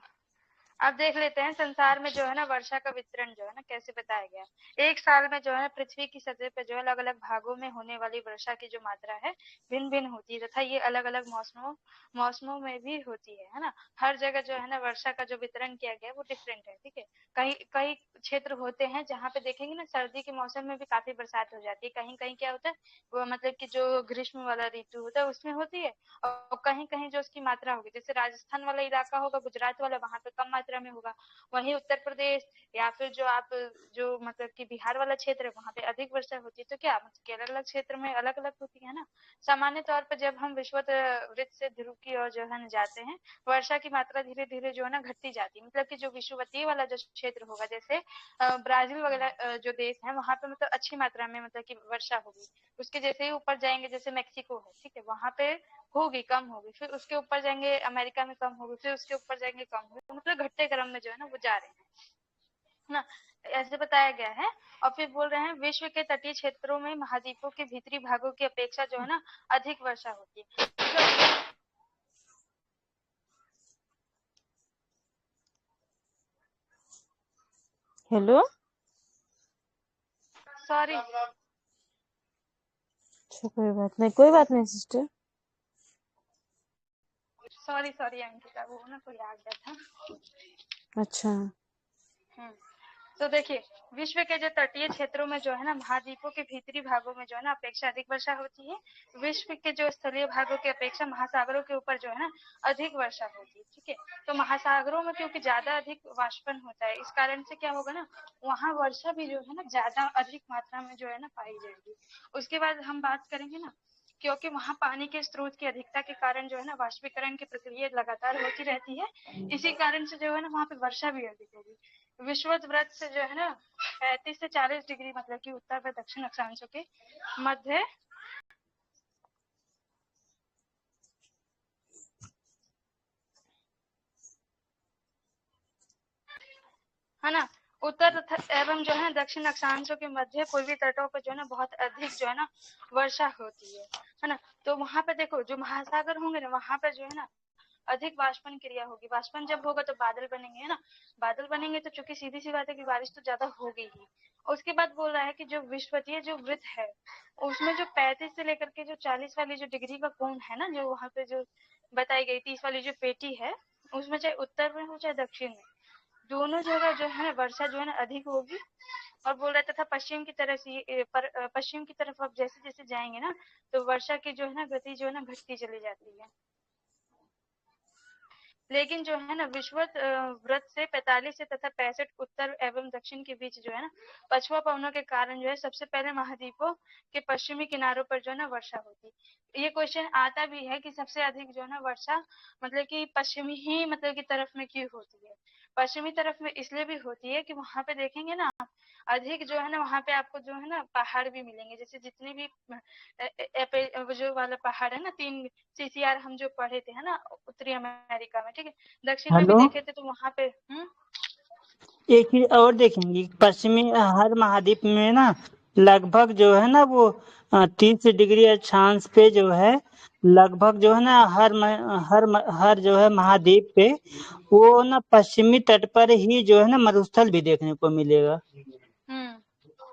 अब देख लेते हैं संसार में जो है ना वर्षा का वितरण जो है ना कैसे बताया गया। एक साल में जो है पृथ्वी की सतह पर जो है अलग अलग भागों में होने वाली वर्षा की जो मात्रा है भिन्न भिन्न होती है तथा ये अलग अलग मौसमों में भी होती है ना? हर जगह जो है ना वर्षा का जो वितरण किया गया है वो डिफरेंट है, ठीक है? कहीं कई क्षेत्र होते हैं जहाँ पे देखेंगे ना सर्दी के मौसम में भी काफी बरसात हो जाती है, कहीं कहीं क्या होता है वो मतलब कि जो ग्रीष्म वाला ऋतु होता है उसमें होती है, और कहीं कहीं जो उसकी मात्रा होगी, जैसे राजस्थान वाला इलाका होगा, गुजरात वाला, वहां पे कम मात्रा में होगा। वहीं उत्तर प्रदेश या फिर जो आप जो मतलब कि बिहार वाला क्षेत्र है वहां पे अधिक वर्षा होती है। तो क्या मतलब कि अलग अलग क्षेत्र में अलग अलग होती है ना? सामान्य तौर पर जब हम विषुवत वृत्त से ध्रुव की ओर जो है ना जाते हैं, वर्षा की मात्रा धीरे धीरे जो है ना घटती जाती है। मतलब कि जो विषुवतीय वाला जो क्षेत्र होगा, जैसे ब्राजील वगैरह जो देश है वहां पे मतलब अच्छी मात्रा में मतलब कि वर्षा होगी। उसके जैसे ही ऊपर जाएंगे, जैसे मैक्सिको है, ठीक है, वहां पे होगी, कम होगी, फिर उसके ऊपर जाएंगे अमेरिका में कम होगी, फिर उसके ऊपर जाएंगे कम होगी, तो मतलब घटते क्रम में जो है ना वो जा रहे हैं ना, ऐसे बताया गया है। और फिर बोल रहे हैं विश्व के तटीय क्षेत्रों में महाद्वीपों के भीतरी भागों की अपेक्षा जो है ना अधिक वर्षा होती है। हेलो, सॉरी अच्छा कोई बात नहीं सिस्टर। सॉरी सॉरी अंकिता, वो ना कोई आ गया था। अच्छा तो देखिए विश्व के जो तटीय क्षेत्रों में जो है ना महाद्वीपों के भीतरी भागों में जो है ना अपेक्षा अधिक वर्षा होती है। विश्व के जो स्थलीय भागों की अपेक्षा महासागरों के ऊपर जो है ना अधिक वर्षा होती है, ठीक है? तो महासागरों में क्योंकि ज्यादा अधिक वाष्पन होता है, इस कारण से क्या होगा ना वहाँ वर्षा भी जो है ना ज्यादा अधिक मात्रा में जो है ना पाई जाएगी। उसके बाद हम बात करेंगे ना, क्योंकि वहाँ पानी के स्रोत की अधिकता के कारण जो है ना वाष्पीकरण की प्रक्रिया लगातार होती रहती है, इसी कारण से जो है ना वहाँ पे वर्षा भी अधिक होगी। विषुवत वृत्त से जो है ना 35 से 40 डिग्री मतलब कि उत्तर व दक्षिण अक्षांशों के मध्य है ना उत्तर एवं जो है दक्षिण अक्षांशों के मध्य पूर्वी तटों पर जो है ना बहुत अधिक जो है ना वर्षा होती है ना? तो वहां पे देखो जो महासागर होंगे ना वहां पे जो है ना अधिक वाष्पन क्रिया होगी। वाष्पन जब होगा तो बादल बनेंगे, है ना? बादल बनेंगे तो चूंकि सीधी सी बात है कि बारिश तो ज्यादा होगी ही। उसके बाद बोल रहा है कि जो विषुवतीय जो वृत्त है उसमें जो 35 से लेकर के जो 40 वाली जो डिग्री का कोण है ना, जो वहां पे जो बताई गई 30 वाली जो पेटी है, उसमें चाहे उत्तर में हो चाहे दक्षिण में, दोनों जगह जो है वर्षा जो है ना अधिक होगी। और बोल रहा था पश्चिम की तरफ से पश्चिम की तरफ अब जैसे जैसे जाएंगे ना तो वर्षा की जो है ना गति जो है ना घटती चली जाती है। लेकिन जो है ना विषुवत वृत्त से 45 से तथा 65 उत्तर एवं दक्षिण के बीच जो है ना पछुआ पवनों के कारण जो है सबसे पहले महाद्वीपों के पश्चिमी किनारों पर जो है ना वर्षा होती। ये क्वेश्चन आता भी है कि सबसे अधिक जो है ना वर्षा मतलब कि पश्चिमी ही मतलब की तरफ में क्यों होती है? पश्चिमी तरफ में इसलिए भी होती है कि वहां पे देखेंगे ना अधिक जो है ना वहां पे आपको जो है ना पहाड़ भी मिलेंगे, जैसे जितने भी जो वाला पहाड़ है ना 3 सीसीआर हम जो पढ़े थे, है ना, उत्तरी अमेरिका में, ठीक है? दक्षिण में भी हेलो, देखे थे तो वहां पे एक चीज और देखेंगे, पश्चिमी हर महाद्वीप में ना लगभग जो है ना वो 30 डिग्री अक्षांश पे जो है लगभग जो है ना हर जो है महाद्वीप पे वो ना पश्चिमी तट पर ही जो है ना मरुस्थल भी देखने को मिलेगा।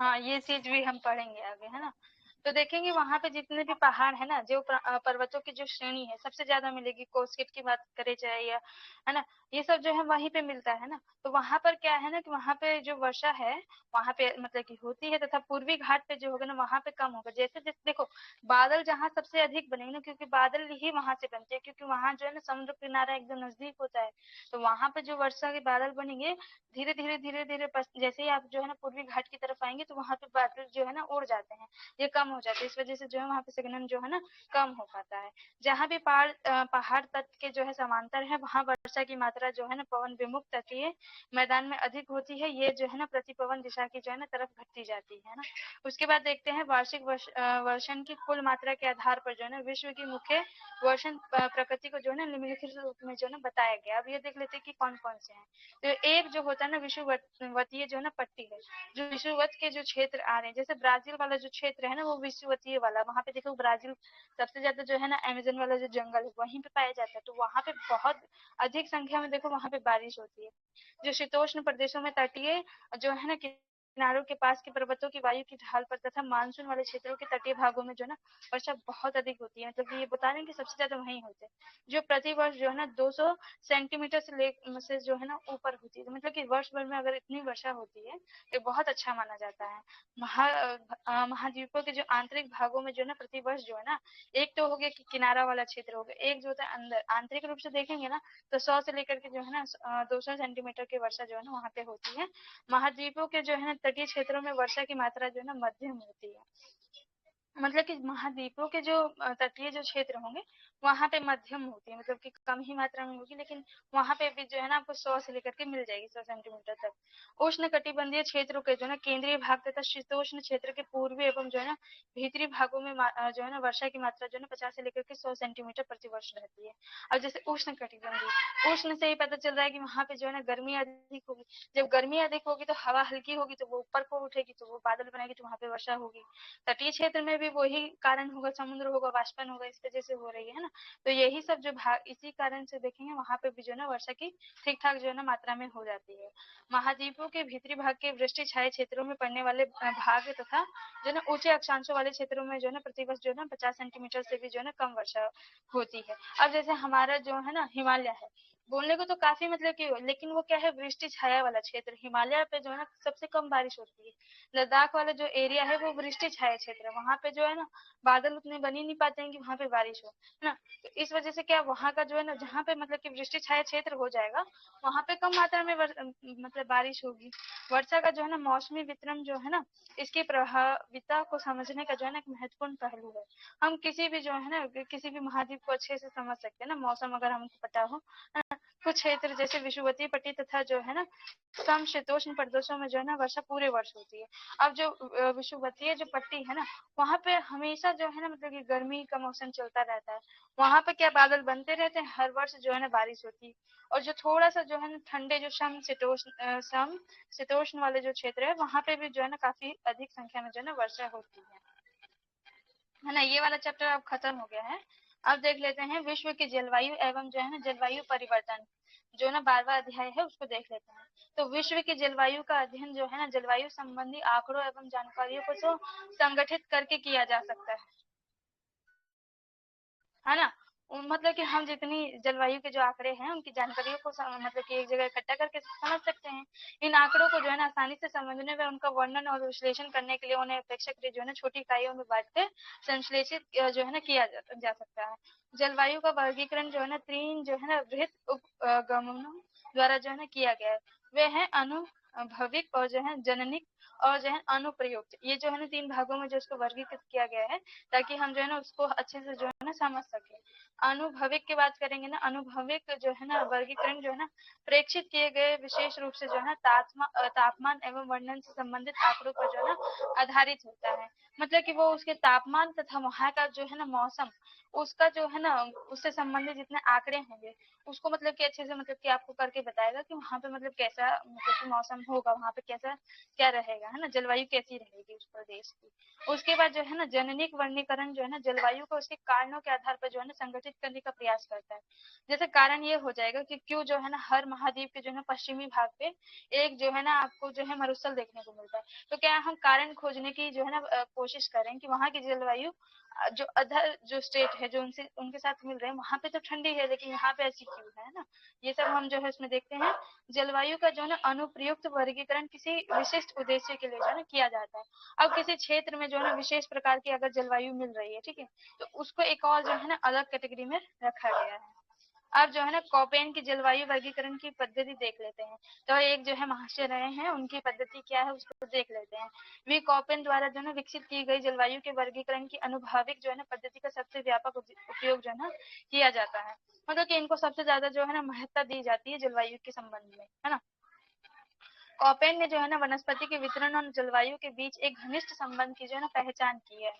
हाँ, ये चीज भी हम पढ़ेंगे आगे, है ना। तो देखेंगे वहां पे जितने भी पहाड़ है ना, जो पर्वतों की जो श्रेणी है सबसे ज्यादा मिलेगी, कोस्केट की बात करे चाहे या, है ना, ये सब जो है वहीं पे मिलता है ना। तो वहां पर क्या है ना कि वहां पे जो वर्षा है वहां पे मतलब की होती है, तथा पूर्वी घाट पे जो होगा ना वहां पे कम होगा। जैसे जैसे देखो बादल जहाँ सबसे अधिक बनेंगे ना, क्योंकि बादल ही वहां से बनते हैं, क्योंकि वहां जो है ना समुद्र किनारा एकदम नजदीक होता है। तो वहां पे जो वर्षा के बादल बनेंगे, धीरे धीरे धीरे धीरे जैसे ही आप जो है ना पूर्वी घाट की तरफ आएंगे तो वहां पे बादल जो है ना उड़ जाते हैं, ये कम हो जाते हैं। इस वजह से जो है वहां पे संघनन जो है ना कम हो पाता है। जहाँ भी पहाड़ तट के जो है समांतर है वहां वर्षा की मात्रा जो है ना पवन विमुक्त तटीय मैदान में अधिक होती है। ये जो है ना प्रतिपवन दिशा की जो है ना तरफ घटती जाती है ना। उसके बाद देखते हैं वार्षिक वर्षण की कुल मात्रा के आधार पर जो है ना विश्व की मुख्य वर्षण प्रकृति को जो है ना निम्नलिखित रूप में जो है ना बताया गया। अब ये देख लेते हैं कि कौन कौन से हैं। तो एक जो होता है ना विषुवतीय जो है ना पट्टी है, जो विषुवत के जो क्षेत्र आ रहे हैं, जैसे ब्राजील वाला जो क्षेत्र है ना वो विषुवतीय वाला, वहां पे देखो ब्राजील सबसे ज्यादा जो है ना अमेजन वाला जो जंगल है वहीं पे पाया जाता है। तो वहां पे बहुत अधिक संख्या में देखो वहां पे बारिश होती है। जो शीतोष्ण प्रदेशों में तटीय जो है ना किनारों के पास के पर्वतों की वायु की ढाल पर तथा मानसून वाले क्षेत्रों के तटीय भागों में जो है ना वर्षा बहुत अधिक होती है। मतलब कि ये बता रहे हैं कि सबसे ज्यादा वहीं होते हैं, जो प्रति वर्ष जो है ना 200 सेंटीमीटर से जो है ना ऊपर होती है। तो मतलब कि वर्ष भर में अगर इतनी वर्षा होती है तो बहुत अच्छा माना जाता है। महाद्वीपों के जो आंतरिक भागों में जो है ना प्रति वर्ष जो है ना, एक तो हो गया कि किनारा वाला क्षेत्र हो गया, एक जो होता है अंदर आंतरिक रूप से देखेंगे ना तो 100 से लेकर के जो है ना 200 सेंटीमीटर की वर्षा जो है ना वहाँ पे होती है। महाद्वीपों के जो है ना तटीय क्षेत्रों में वर्षा की मात्रा जो है ना मध्यम होती है। मतलब कि महाद्वीपों के जो तटीय जो क्षेत्र होंगे वहां पे मध्यम होती है, मतलब कि कम ही मात्रा में होगी, लेकिन वहां पे भी जो है ना आपको 100 से लेकर के मिल जाएगी 100 सेंटीमीटर तक। उष्ण कटिबंधीय क्षेत्रों के जो है ना केंद्रीय भाग तथा शीतोष्ण क्षेत्र के पूर्वी एवं जो है ना भीतरी भागों में जो है ना वर्षा की मात्रा जो है ना 50 से लेकर के 100 सेंटीमीटर प्रति वर्ष रहती है। और जैसे उष्ण कटिबंधीय, उष्ण से ही पता चल रहा है कि वहां पे जो है ना गर्मी अधिक होगी। जब गर्मी अधिक होगी तो हवा हल्की होगी तो वो ऊपर को उठेगी तो वो बादल बनाएगी तो वहां पे वर्षा होगी। तटीय क्षेत्र में भी वही कारण होगा, समुद्र होगा, वाष्पन होगा, इस वजह से हो रही है ना। तो यही सब जो भाग इसी कारण से देखेंगे वहां पे भी जो है ना वर्षा की ठीक ठाक जो है ना मात्रा में हो जाती है। महाद्वीपों के भीतरी भाग के वृष्टि छाये क्षेत्रों में पड़ने वाले भाग तथा जो है ना ऊंचे अक्षांशों वाले क्षेत्रों में जो है ना प्रतिवर्ष जो है ना 50 सेंटीमीटर से भी जो है ना कम वर्षा होती है। अब जैसे हमारा जो है ना हिमालय है, बोलने को तो काफी मतलब कि, लेकिन वो क्या है वृष्टि छाया वाला क्षेत्र। हिमालय पे जो है ना सबसे कम बारिश होती है। लद्दाख वाला जो एरिया है वो वृष्टि छाया क्षेत्र है, वहां पे जो है ना बादल उतने बन ही नहीं पाते हैं कि वहां पे बारिश हो, है ना। तो इस वजह से क्या वहां का जो है ना जहाँ पे मतलब कि वृष्टि छाया क्षेत्र हो जाएगा वहां पे कम मात्रा में मतलब बारिश होगी। वर्षा का जो है ना मौसमी वितरण जो है ना इसकी प्रभाविता को समझने का जो है ना एक महत्वपूर्ण पहलू है। हम किसी भी जो है ना किसी भी महाद्वीप को अच्छे से समझ सकते हैं ना, मौसम अगर हमको पता हो। कुछ क्षेत्र जैसे विषुवतीय पट्टी तथा जो है ना समशीतोष्ण प्रदेशों में जो है ना वर्षा पूरे वर्ष होती है। अब जो विषुवतीय जो पट्टी है ना वहां पे हमेशा जो है ना मतलब कि गर्मी का मौसम चलता रहता है। वहां पे क्या बादल बनते रहते हैं, हर वर्ष जो है ना बारिश होती है। और जो थोड़ा सा जो है ना ठंडे जो सम शीतोष्ण वाले जो क्षेत्र है वहां पे भी जो है ना काफी अधिक संख्या में जो है ना वर्षा होती है ना। ये वाला चैप्टर अब खत्म हो गया है। अब देख लेते हैं विश्व की जलवायु एवं जो है ना जलवायु परिवर्तन, जो ना 12वां अध्याय है उसको देख लेते हैं। तो विश्व की जलवायु का अध्ययन जो है ना जलवायु संबंधी आंकड़ों एवं जानकारियों को तो संगठित करके किया जा सकता है ना। मतलब कि हम जितनी जलवायु के जो आंकड़े हैं उनकी जानकारियों को मतलब कि एक जगह इकट्ठा करके समझ सकते हैं। इन आंकड़ों को जो है ना आसानी से समझने व उनका वर्णन और विश्लेषण करने के लिए उन्हें अपेक्षाकृत जो है ना छोटी इकाइयों में बांटकर संश्लेषित जो है ना किया जा सकता है। जलवायु का वर्गीकरण जो है ना 3 जो है ना बृहद उपगमनों द्वारा जो है ना किया गया है। वे है अनुभविक और जो है जननिक और जो है अनुप्रयुक्त। ये जो है ना 3 भागों में जो इसको वर्गीकृत किया गया है ताकि हम जो है ना उसको अच्छे से जो है ना समझ सके। अनुभविक की बात करेंगे ना, अनुभविक जो है ना वर्गीकरण जो है ना प्रेक्षित किए गए विशेष रूप से जो है ना तापमान एवं वर्णन से संबंधित आंकड़ों पर जो है ना आधारित होता है। मतलब कि वो उसके तापमान तथा वहाँ का जो है ना मौसम, उसका जो है ना उससे संबंधित जितने आंकड़े होंगे उसको मतलब कि अच्छे से मतलब कि आपको करके बताएगा कि वहाँ पे मतलब कैसा मतलब कि मौसम होगा, वहाँ पे कैसा क्या रहेगा, है ना, जलवायु कैसी रहेगी उस प्रदेश की। उसके बाद जो है ना जननिक वर्गीकरण जो है ना जलवायु को उसके कारणों के आधार पर जो है ना संगठित करने का प्रयास करता है। जैसे कारण ये हो जाएगा कि क्यों जो है ना हर महाद्वीप के जो है ना पश्चिमी भाग पे एक जो है ना आपको जो है मरुस्थल देखने को मिलता है। तो क्या हम कारण खोजने की जो है ना कोशिश करें कि वहाँ की जलवायु जो अदर जो स्टेट है जो उनसे उनके साथ मिल रहे हैं वहाँ पे तो ठंडी है लेकिन यहाँ पे ऐसी क्यों है ना, ये सब हम जो है इसमें देखते हैं। जलवायु का जो है ना अनुप्रयुक्त वर्गीकरण किसी विशिष्ट उद्देश्य के लिए जो है ना किया जाता है। अब किसी क्षेत्र में जो है ना विशेष प्रकार की अगर जलवायु मिल रही है, ठीक है, तो उसको एक और जो है ना अलग कैटेगरी में रखा गया है। अब जो है ना कोपेन की जलवायु वर्गीकरण की पद्धति देख लेते हैं। तो एक जो है महाशय रहे हैं, उनकी पद्धति क्या है उसको देख लेते हैं। वी कोपेन द्वारा जो है ना विकसित की गई जलवायु के वर्गीकरण की अनुभाविक जो है ना पद्धति का सबसे व्यापक उपयोग जो है ना किया जाता है। मतलब कि इनको सबसे ज्यादा जो है ना महत्ता दी जाती है जलवायु के संबंध में, है ना। कोपेन ने जो है ना वनस्पति के वितरण और जलवायु के बीच एक घनिष्ठ संबंध की जो है ना पहचान की है।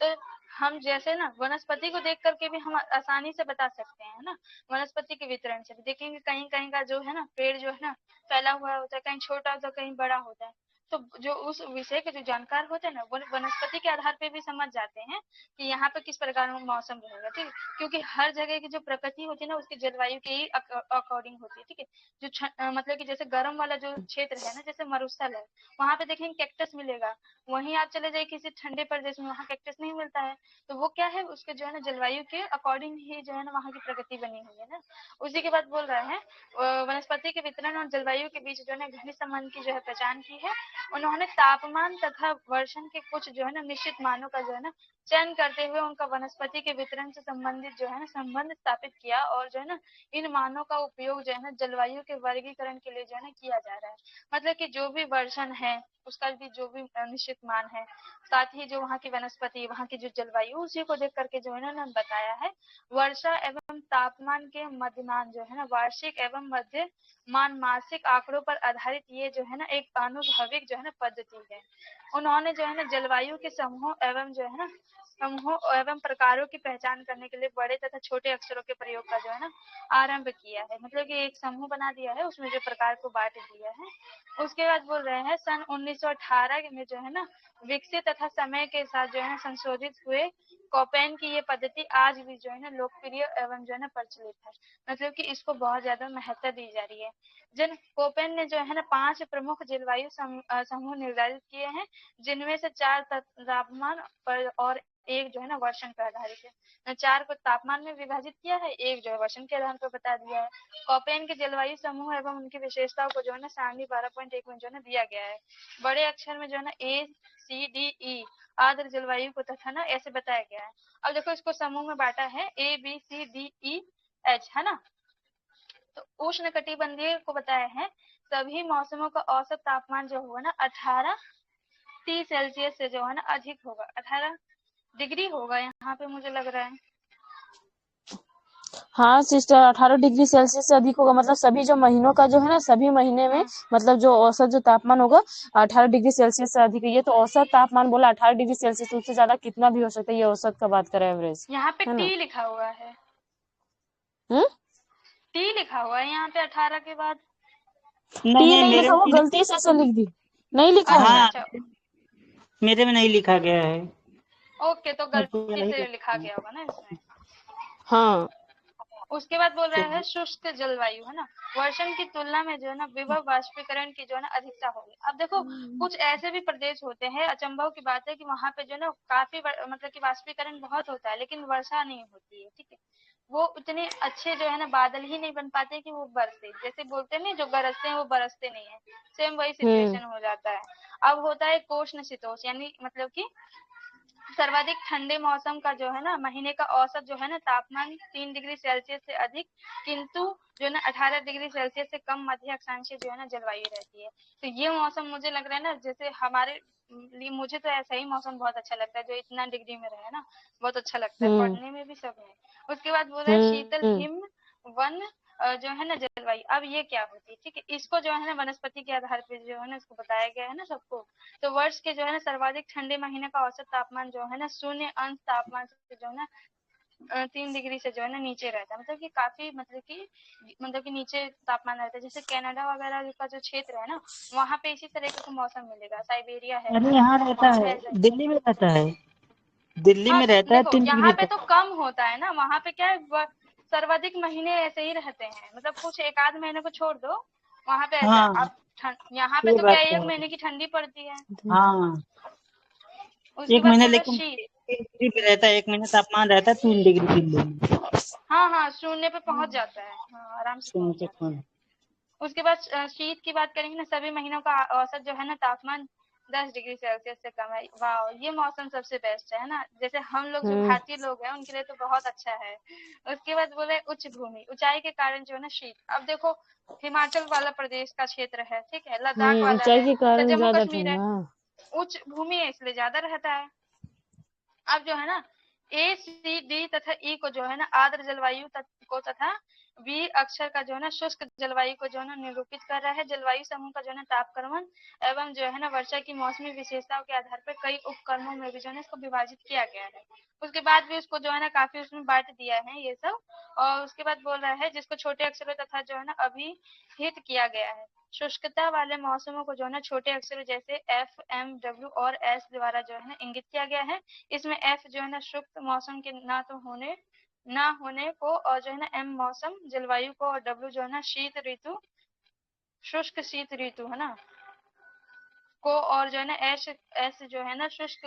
तो हम जैसे ना वनस्पति को देख करके भी हम आसानी से बता सकते हैं ना, वनस्पति के वितरण से भी देखेंगे कहीं कहीं का जो है ना पेड़ जो है ना फैला हुआ होता है, कहीं छोटा होता है कहीं बड़ा होता है। तो जो उस विषय के जो जानकार होते हैं ना वो वनस्पति के आधार पे भी समझ जाते हैं कि यहाँ पे किस प्रकार का मौसम रहेगा, ठीक है, क्योंकि हर जगह की जो प्रकृति होती है ना उसकी जलवायु के ही अकॉर्डिंग होती है, ठीक है। जो मतलब कि जैसे गर्म वाला जो क्षेत्र है ना जैसे मरुस्थल है वहां पे देखेंगे कैक्टस मिलेगा, वहीं आप चले जाइए किसी ठंडे प्रदेश में वहाँ कैक्टस नहीं मिलता है। तो वो क्या है उसके जो है ना जलवायु के अकॉर्डिंग ही जो है ना वहाँ की प्रकृति बनी हुई है ना। उसी के बाद बोल रहे हैं वनस्पति के वितरण और जलवायु के बीच जो है ना घनिष्ठ संबंध की जो है पहचान की है। उन्होंने तापमान तथा वर्षण के कुछ जो है ना निश्चित मानों का जो है ना चयन करते हुए उनका वनस्पति के वितरण से संबंधित जो है ना संबंध स्थापित किया और जो है ना इन मानों का उपयोग जो है ना जलवायु के वर्गीकरण के लिए जो है ना किया जा रहा है। मतलब कि जो भी वर्षण है उसका भी जो भी निश्चित मान है, साथ ही जो वहाँ की वनस्पति वहाँ की जो जलवायु उसी को देख करके जो है ना बताया है। वर्षा एवं तापमान के मध्यमान जो है ना वार्षिक एवं मध्य मान मासिक आंकड़ों पर आधारित ये जो है ना एक अनुभविक जो है ना पद्धति है। उन्होंने जो है ना जलवायु के समूह एवं प्रकारों की पहचान करने के लिए बड़े तथा छोटे अक्षरों के प्रयोग का जो है ना आरंभ किया है। मतलब कि एक समूह बना दिया है उसमें जो प्रकार को बांट दिया है। उसके बाद बोल रहे हैं सन 1918 में जो है ना विकसित तथा समय के साथ जो है ना संशोधित हुए कोपेन की ये पद्धति आज भी जो है ना लोकप्रिय एवं जो है ना प्रचलित है। मतलब कि इसको बहुत ज्यादा महत्ता दी जा रही है। जिन कोपेन ने जो है ना 5 प्रमुख जलवायु समूह निर्धारित किए हैं जिनमें से 4 तापमान पर और एक जो है ना वर्षण पर आधारित है। 4 को तापमान में विभाजित किया है, एक जो है वर्षण के आधार पर बता दिया है। कोपेन के जलवायु समूह एवं उनकी विशेषताओं को जो है ना सारणी 12.1 में जो है ना दिया गया है। बड़े अक्षर में जो है ना ACDE आर्द्र जलवायु को तथा ना ऐसे बताया गया है। अब देखो इसको समूह में बांटा है ABCDEH, है ना। तो उष्ण कटिबंधीय को बताया है सभी मौसमों का औसत तापमान जो होगा ना 18-30 सेल्सियस से जो है ना अधिक होगा, 18 डिग्री होगा यहाँ पे मुझे लग रहा है। हाँ सिस्टर, 18 डिग्री सेल्सियस से अधिक होगा, मतलब सभी जो महीनों का जो है ना सभी महीने में मतलब जो औसत जो तापमान होगा 18 डिग्री सेल्सियस से अधिक है। ये तो औसत तापमान बोला 18 डिग्री सेल्सियस, उससे ज्यादा कितना भी हो सकता है, ये औसत का बात करें, एवरेज, यहाँ पे है ना। टी लिखा हुआ है, हम्म टी लिखा हुआ है यहाँ पे 18 के बाद। टी नहीं, नहीं मेरे लिखा, वो में गलती से लिख दी, नहीं लिखा अच्छा है। हाँ, अच्छा, मेरे में नहीं लिखा गया है। ओके, तो मुझको गलती नहीं से लिखा लिखा है। गया होगा ना इसमें। हाँ उसके बाद बोल रहे हैं चलिए। शुष्क जलवायु, है ना। वर्षण की तुलना में जो है ना विभव वाष्पीकरण की जो है ना अधिकता होगी। अब देखो कुछ ऐसे भी प्रदेश होते हैं, अचंभव की बात है कि वहां पे जो है ना काफी मतलब कि वाष्पीकरण बहुत होता है लेकिन वर्षा नहीं होती है, ठीक है। वो उतने अच्छे जो है ना बादल ही नहीं बन पाते कि वो बरसे, जैसे बोलते हैं ना जो गरजते हैं वो बरसते नहीं है, सेम वही हम्म सिचुएशन हो जाता है। अब होता है कोष्ण शीतोष्ण, यानी मतलब कि सर्वाधिक ठंडे मौसम का जो है ना महीने का औसत जो है ना तापमान 3 डिग्री सेल्सियस से अधिक किंतु जो है ना 18 डिग्री सेल्सियस से कम मध्य अक्षांशीय जो है ना जलवायु रहती है। तो ये मौसम मुझे लग रहा है ना जैसे हमारे मुझे तो ऐसा ही मौसम बहुत अच्छा लगता है जो इतना डिग्री में रहे ना, बहुत अच्छा लगता है पढ़ने में भी, सब में। उसके बाद बोला है शीतल हिम वन जो है ना जलवायु। अब ये क्या होती है, ठीक है, इसको जो है ना वनस्पति के आधार पर जो है ना इसको बताया गया है ना सबको। तो वर्ष के जो है ना सर्वाधिक ठंडे महीने का औसत तापमान जो है ना 0 अंश तापमान से जो है ना 3 डिग्री से जो है ना नीचे रहता है, मतलब कि काफी मतलब कि नीचे तापमान रहता है। जैसे कनाडा वगैरह का जो क्षेत्र है ना, वहाँ पे इसी तरह का मौसम मिलेगा। साइबेरिया है अरे ना, यहाँ रहता वहाँ पे है, ऐसा ही। दिल्ली में रहता है, दिल्ली हाँ में रहता है देखो 3 डिग्री यहाँ पे तक। तो कम होता है ना, वहाँ पे क्या है सर्वाधिक महीने ऐसे ही रहते हैं, मतलब कुछ एक आध महीने को छोड़ दो, वहाँ पे ऐसा है। हाँ अब यहाँ पे ये तो क्या बात है, तो 1 है। महीने की ठंडी पड़ती है। हाँ उसके 1 बाद महीने बोला लेकिन शीत। 3 डिग्री पे रहता है, 1 महीने तापमान रहता है 3 डिग्री दिल्ली में। हाँ हाँ, 0 पे पहुंच जाता है, हाँ आराम से सुन पहुंच के जाता कौन। है। उसके बाद शीत की बात करेंगे ना, सभी महीनों का औसत जो है ना तापमान 10 डिग्री सेल्सियस से कम है। वाह, ये मौसम सबसे बेस्ट है ना, जैसे हम लोग जो भारतीय लोग हैं उनके लिए तो बहुत अच्छा है। उसके बाद बोले उच्च भूमि, ऊंचाई के कारण जो है ना शीत। अब देखो हिमाचल वाला प्रदेश का क्षेत्र है, ठीक है, लद्दाख वाला ऊंचाई है, के तो कारण जम्मू ज्यादा कश्मीर है, ठंडा। उच्च भूमि है इसलिए ज्यादा रहता है। अब जो है ना ए सी डी तथा ई को जो है ना आर्द्र जलवायु को तथा बी अक्षर का जो है ना शुष्क जलवायु को जो है ना निरूपित कर रहा है। जलवायु समूह का जो है ना तापक्रमण एवं जो है ना वर्षा की मौसमी विशेषताओं के आधार पर कई उपक्रमों में भी जो है ना इसको विभाजित किया गया है। उसके बाद भी उसको जो है ना काफी उसमें बांट दिया है ये सब। और उसके बाद बोल रहा है जिसको छोटे अक्षरों तथा जो है ना अभिहित किया गया है। शुष्कता वाले मौसमों को जो है ना छोटे अक्षरों जैसे एफ एम डब्ल्यू और एस द्वारा जो है ना इंगित किया गया है। इसमें एफ जो है ना शुष्क मौसम के ना होने को, और जो है ना एम मौसम जलवायु को, और डब्ल्यू जो है ना शीत ऋतु, शुष्क शीत ऋतु है ना को, और जो है ना एस एस जो है ना शुष्क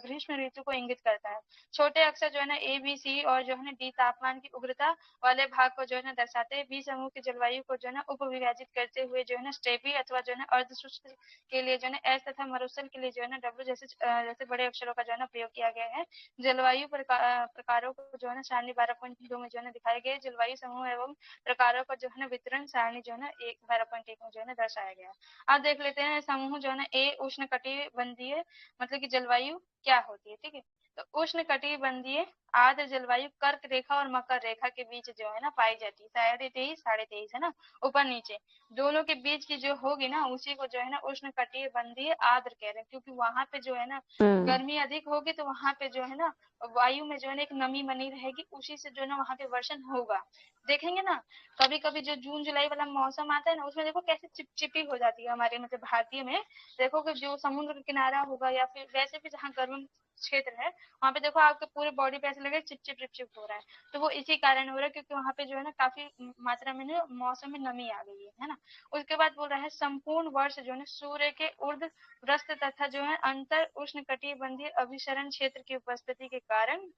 ग्रीष्म ऋतु को इंगित करता है। छोटे अक्षर जो है ना ए बी सी और जो है ना डी तापमान की उग्रता वाले भाग को जो है ना दर्शाते हैं। बी समूह की जलवायु को जो है ना उप विभाजित करते हुए जो है ना स्टेपी अथवा जो है ना अर्ध शुष्क के लिए जो है ना एस तथा मरुस्थल के लिए जो है ना डब्ल्यू जैसे बड़े अक्षरों का जो है ना प्रयोग किया गया है। जलवायु प्रकारों को जो है ना सारणी 12.2 में जो है ना दिखाए गए। जलवायु समूह एवं प्रकारों का जो है ना वितरण सारणी जो है ना 12.1 में जो है ना दर्शाया गया। अब देख लेते हैं समूह जो है ना ए उष्ण कटिबंधीय, मतलब कि जलवायु क्या होती है, ठीक है। तो उष्ण कटिबंधीय आर्द्र जलवायु कर्क रेखा और मकर रेखा के बीच जो है ना पाई जाती है। 23.5 है ना, ऊपर नीचे दोनों के बीच की जो होगी ना उसी को जो है ना उष्ण कटिबंधीय आर्द्र कह रहे हैं, क्योंकि वहां पे जो है ना गर्मी अधिक होगी तो वहां पे जो है ना वायु में जो है ना एक नमी बनी रहेगी, उसी से जो है ना वहां पे वर्षण होगा। देखेंगे ना कभी कभी जो जून जुलाई वाला मौसम आता है ना, उसमें देखो कैसे चिपचिपी हो जाती है हमारे मतलब भारतीय में। देखो कि जो समुद्र का किनारा होगा या फिर वैसे भी जहाँ गर्म क्षेत्र है वहां पे देखो आपके पूरे बॉडी पे ऐसे लगे चिपचिप चिपचिप हो रहा है। तो वो इसी कारण हो रहा है क्योंकि वहां पे जो है ना काफी मात्रा में ना मौसम में नमी आ गई है ना। उसके बाद बोल रहा है संपूर्ण वर्ष जो है ना सूर्य के ऊर्ध्व व्रस्त तथा जो है अंतर उष्ण कटिबंधीय अभिसरण क्षेत्र की उपस्थिति के कारण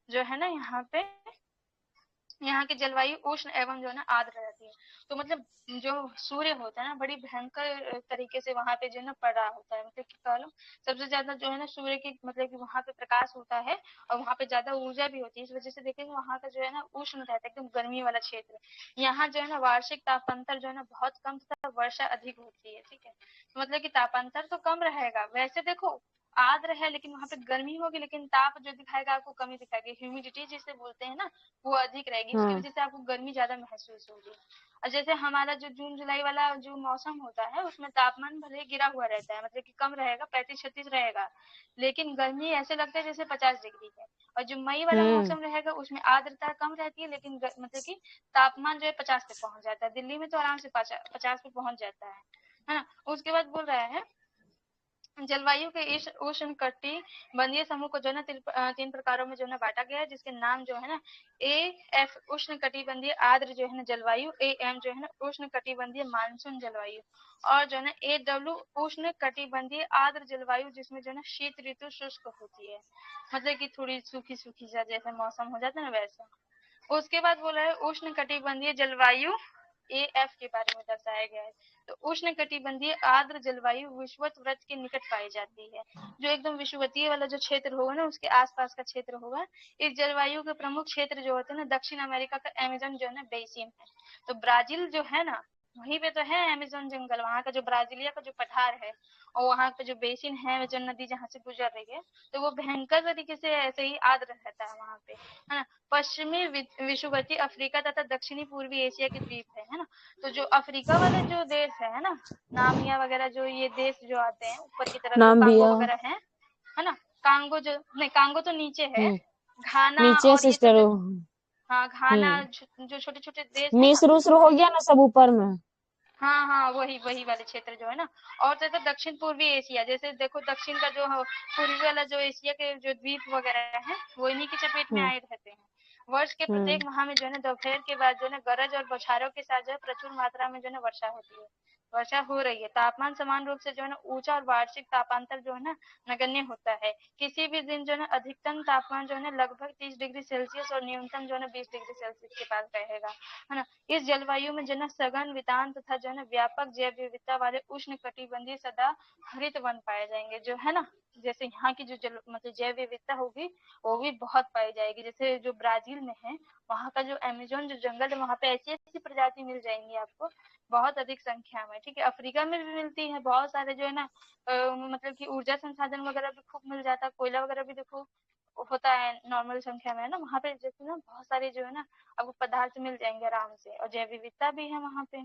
जो है ना यहाँ की जलवायु उष्ण एवं जो है ना आर्द्र रहती है। तो मतलब जो सूर्य होता है ना बड़ी भयंकर तरीके से वहां पे जो है ना पड़ रहा होता है, मतलब कि कह लो सबसे ज्यादा जो है ना सूर्य की मतलब कि वहां पे प्रकाश होता है और वहां पे ज्यादा ऊर्जा भी होती है। इस वजह से देखेंगे वहां का जो है ना उष्ण रहता है, एकदम गर्मी वाला क्षेत्र। यहाँ जो है ना वार्षिक तापांतर जो है ना बहुत कम तथा वर्षा अधिक होती है, ठीक है। तो मतलब कि तापांतर तो कम रहेगा, वैसे देखो आर्द्र है लेकिन वहां पे गर्मी होगी, लेकिन ताप जो दिखाएगा आपको कमी दिखाएगी। ह्यूमिडिटी जिसे बोलते हैं ना वो अधिक रहेगी, इसकी वजह से आपको गर्मी ज्यादा महसूस होगी। और जैसे हमारा जो जून जुलाई वाला जो मौसम होता है उसमें तापमान भले गिरा हुआ रहता है, मतलब कि कम रहेगा, 35-36 रहेगा, लेकिन गर्मी ऐसे लगता है जैसे 50 डिग्री है। और जो मई वाला मौसम रहेगा उसमें आर्द्रता कम रहती है, लेकिन मतलब कि तापमान जो है 50 पे पहुंच जाता है। दिल्ली में तो आराम से 50 पे पहुंच जाता है ना। उसके बाद बोल रहा है जलवायु के इस उष्ण कटिबंधीय समूह को जो है ना 3 प्रकारों में जो है ना बांटा गया है, जिसके नाम जो है ना ए एफ उष्ण कटिबंधीय आर्द्र जो है ना जलवायु, ए एम जो है ना उष्ण कटिबंधीय मानसून जलवायु, और जो है ना ए डब्ल्यू उष्ण कटिबंधीय आर्द्र जलवायु जिसमें जो है ना शीत ऋतु शुष्क होती है, मतलब कि थोड़ी सूखी सूखी सा जैसे मौसम हो जाता है ना वैसा। उसके बाद बोला है उष्ण कटिबंधीय जलवायु ए एफ के बारे में दर्शाया गया है। तो उष्ण कटिबंधीय आर्द्र जलवायु विषुवत वृत्त के निकट पाई जाती है, जो एकदम विषुवतीय वाला जो क्षेत्र होगा ना उसके आसपास का क्षेत्र होगा। इस जलवायु के प्रमुख क्षेत्र जो होते हैं ना दक्षिण अमेरिका का अमेजन जो है ना बेसिन है। तो ब्राजील जो है ना वहीं पे तो है अमेज़न जंगल, वहाँ का जो ब्राज़ीलिया का जो पठार है और वहाँ पे जो बेसिन है, जो नदी जहाँ से गुजर रही है, तो वो भयंकर तरीके से ऐसे ही आर्द्र रहता है वहाँ पे, है ना। पश्चिमी विषुवतीय अफ्रीका तथा दक्षिणी पूर्वी एशिया के द्वीप है ना। तो जो अफ्रीका वाला जो देश है ना, नामिया वगैरह जो ये देश जो आते हैं ऊपर की तरफ, जो कांगो नाम्बिया। वगैरह है ना। कांगो जो नहीं, कांगो तो नीचे है, घाना नीचे और ये सब सिस्टर। जो, हाँ घाना हम्म। जो छोटे छोटे देश है ना, मिस्र उस्र हो गया ना सब ऊपर में। हाँ हाँ वही वही वाले क्षेत्र जो है ना। और जैसे दक्षिण पूर्वी एशिया, जैसे देखो दक्षिण का जो पूर्वी वाला जो एशिया के जो द्वीप वगैरह है वो इन्हीं की चपेट में हम्म। आए रहते हैं। वर्ष के हम्म। प्रत्येक माह में जो है ना दोपहर के बाद जो है ना गरज और बौछारों के साथ जो है प्रचुर मात्रा में जो है ना वर्षा होती है, वर्षा हो रही है। तापमान समान रूप से जो है ना ऊंचा और वार्षिक तापांतर जो है ना नगण्य होता है। किसी भी दिन जो है ना अधिकतम तापमान जो है ना लगभग 30 डिग्री सेल्सियस और न्यूनतम जो है ना 20 डिग्री सेल्सियस के पास रहेगा, है ना। इस जलवायु में जो है ना सघन वितान तथा जो है ना व्यापक जैव विविधता वाले उष्ण कटिबंधीय सदा हरित वन पाए जाएंगे, जो है ना। जैसे यहाँ की जो जल मतलब जैव विविधता होगी वो भी बहुत पाई जाएगी। जैसे जो ब्राजील में है वहाँ का जो अमेजोन जो जंगल है वहाँ पे ऐसी ऐसी प्रजाति मिल जाएंगी आपको बहुत अधिक संख्या में, ठीक है। अफ्रीका में भी मिलती है बहुत सारे जो है ना मतलब कि ऊर्जा संसाधन वगैरह भी खूब मिल जाता है, कोयला वगैरह भी देखो होता है नॉर्मल संख्या में, है ना। वहाँ पे जैसे ना बहुत सारे जो है ना आपको पदार्थ मिल जाएंगे आराम से, और जैव विविधता भी है वहाँ पे।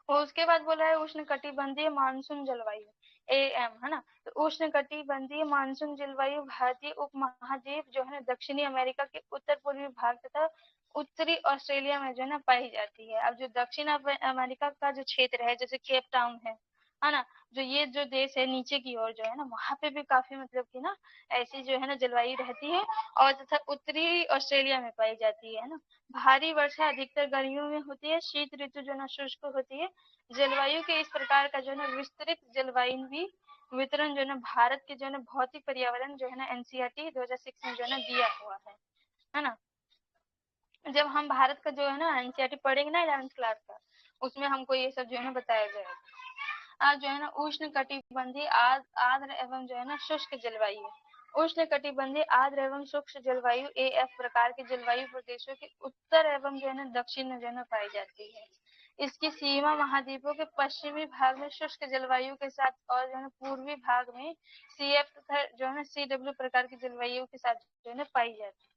और उसके बाद बोला है उष्ण कटिबंधीय मानसून जलवायु AM, है ना। तो उष्ण कटिबंधीय मानसून जलवायु भारतीय उपमहाद्वीप जो है ना दक्षिणी अमेरिका के उत्तर पूर्वी भाग तथा उत्तरी ऑस्ट्रेलिया में जो है ना पाई जाती है। अब जो दक्षिण अमेरिका का जो क्षेत्र है जैसे केप टाउन है ना, जो ये जो देश है नीचे की ओर जो है ना वहाँ पे भी काफी मतलब की ना ऐसी जो है ना जलवायु रहती है, और तथा उत्तरी ऑस्ट्रेलिया में पाई जाती है ना। भारी वर्षा अधिकतर गर्मियों में होती है, शीत ऋतु जो ना शुष्क होती है। जलवायु के इस प्रकार का जो है ना विस्तृत जलवायु भी वितरण जो है ना भारत के जो है ना भौतिक पर्यावरण जो है ना NCERT 2006 में जो है ना दिया हुआ है ना। जब हम भारत का जो है ना NCERT पढ़ेंगे ना 11th क्लास का, उसमें हमको ये सब जो है ना बताया जाएगा। आज जो है ना उष्ण कटिबंधीय आर्द्र एवं जो है ना शुष्क जलवायु, उष्ण कटिबंधीय आर्द्र एवं शुष्क जलवायु AF प्रकार के जलवायु प्रदेशों के उत्तर एवं जो है ना दक्षिण में जो है ना पाई जाती है। इसकी सीमा महाद्वीपों के पश्चिमी भाग में शुष्क जलवायु के साथ और जो है ना पूर्वी भाग में CF तथा जो है ना CW प्रकार की जलवायु के साथ जो है ना पाई जाती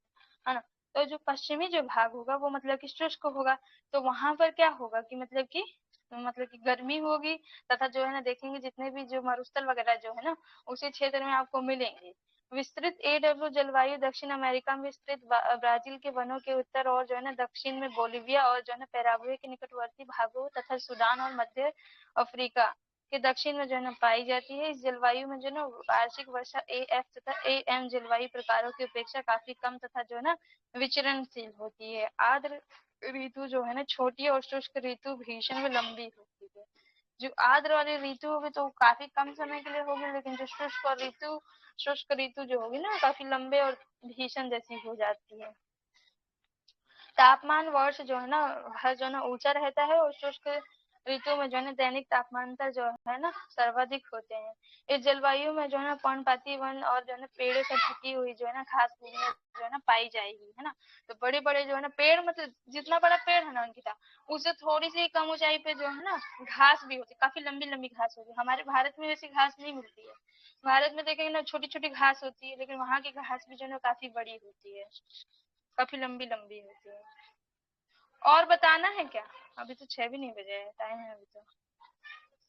है ना। तो जो पश्चिमी जो भाग होगा वो मतलब कि शुष्क होगा, तो वहां पर क्या होगा कि मतलब कि गर्मी होगी, तथा जो है ना देखेंगे जितने भी जो मरुस्थल वगैरह जो है ना उसी क्षेत्र में आपको मिलेंगे। विस्तृत AW जलवायु दक्षिण अमेरिका में विस्तृत ब्राजील के वनों के उत्तर और जो है ना दक्षिण में बोलिविया और जो है ना पैराग्वे के निकटवर्ती भागों तथा सूडान और मध्य अफ्रीका के दक्षिण में जो है ना पाई जाती है। इस जलवायु में जो है ना वार्षिक वर्षा AF तथा AM जलवायु प्रकारों की अपेक्षा काफी कम तथा जो है ना विचरणशील होती है। आर्द्र ऋतु जो है ना छोटी और शुष्क ऋतु भीषण व लंबी होती है। जो आर्द्र वाली ऋतु होगी तो काफी कम समय के लिए होगी, लेकिन जो शुष्क ऋतु जो होगी ना काफी लंबे और भीषण जैसी हो जाती है। तापमान वर्ष जो है ना हर जो है ना ऊंचा रहता है, और शुष्क ऋतु में जो है ना दैनिक तापमानता जो है ना सर्वाधिक होते हैं। इस जलवायु में जो है ना पर्णपाती वन और जो है ना पेड़ों से ढकी हुई जो है ना घास भूमियां जो है ना पाई जाएगी, है ना। तो बड़े बड़े जो है ना पेड़, मतलब जितना बड़ा पेड़ है ना अंकिता, उससे थोड़ी सी कम ऊंचाई पे जो है ना घास भी होती है, काफी लंबी लंबी घास होती है। हमारे भारत में वैसी घास नहीं मिलती है। भारत में देखेंगे ना छोटी छोटी घास होती है, लेकिन वहाँ की घास भी जो है ना काफी बड़ी होती है, काफी लंबी लंबी होती है। और बताना है क्या? अभी तो 6 भी नहीं बजे है, टाइम है अभी तो।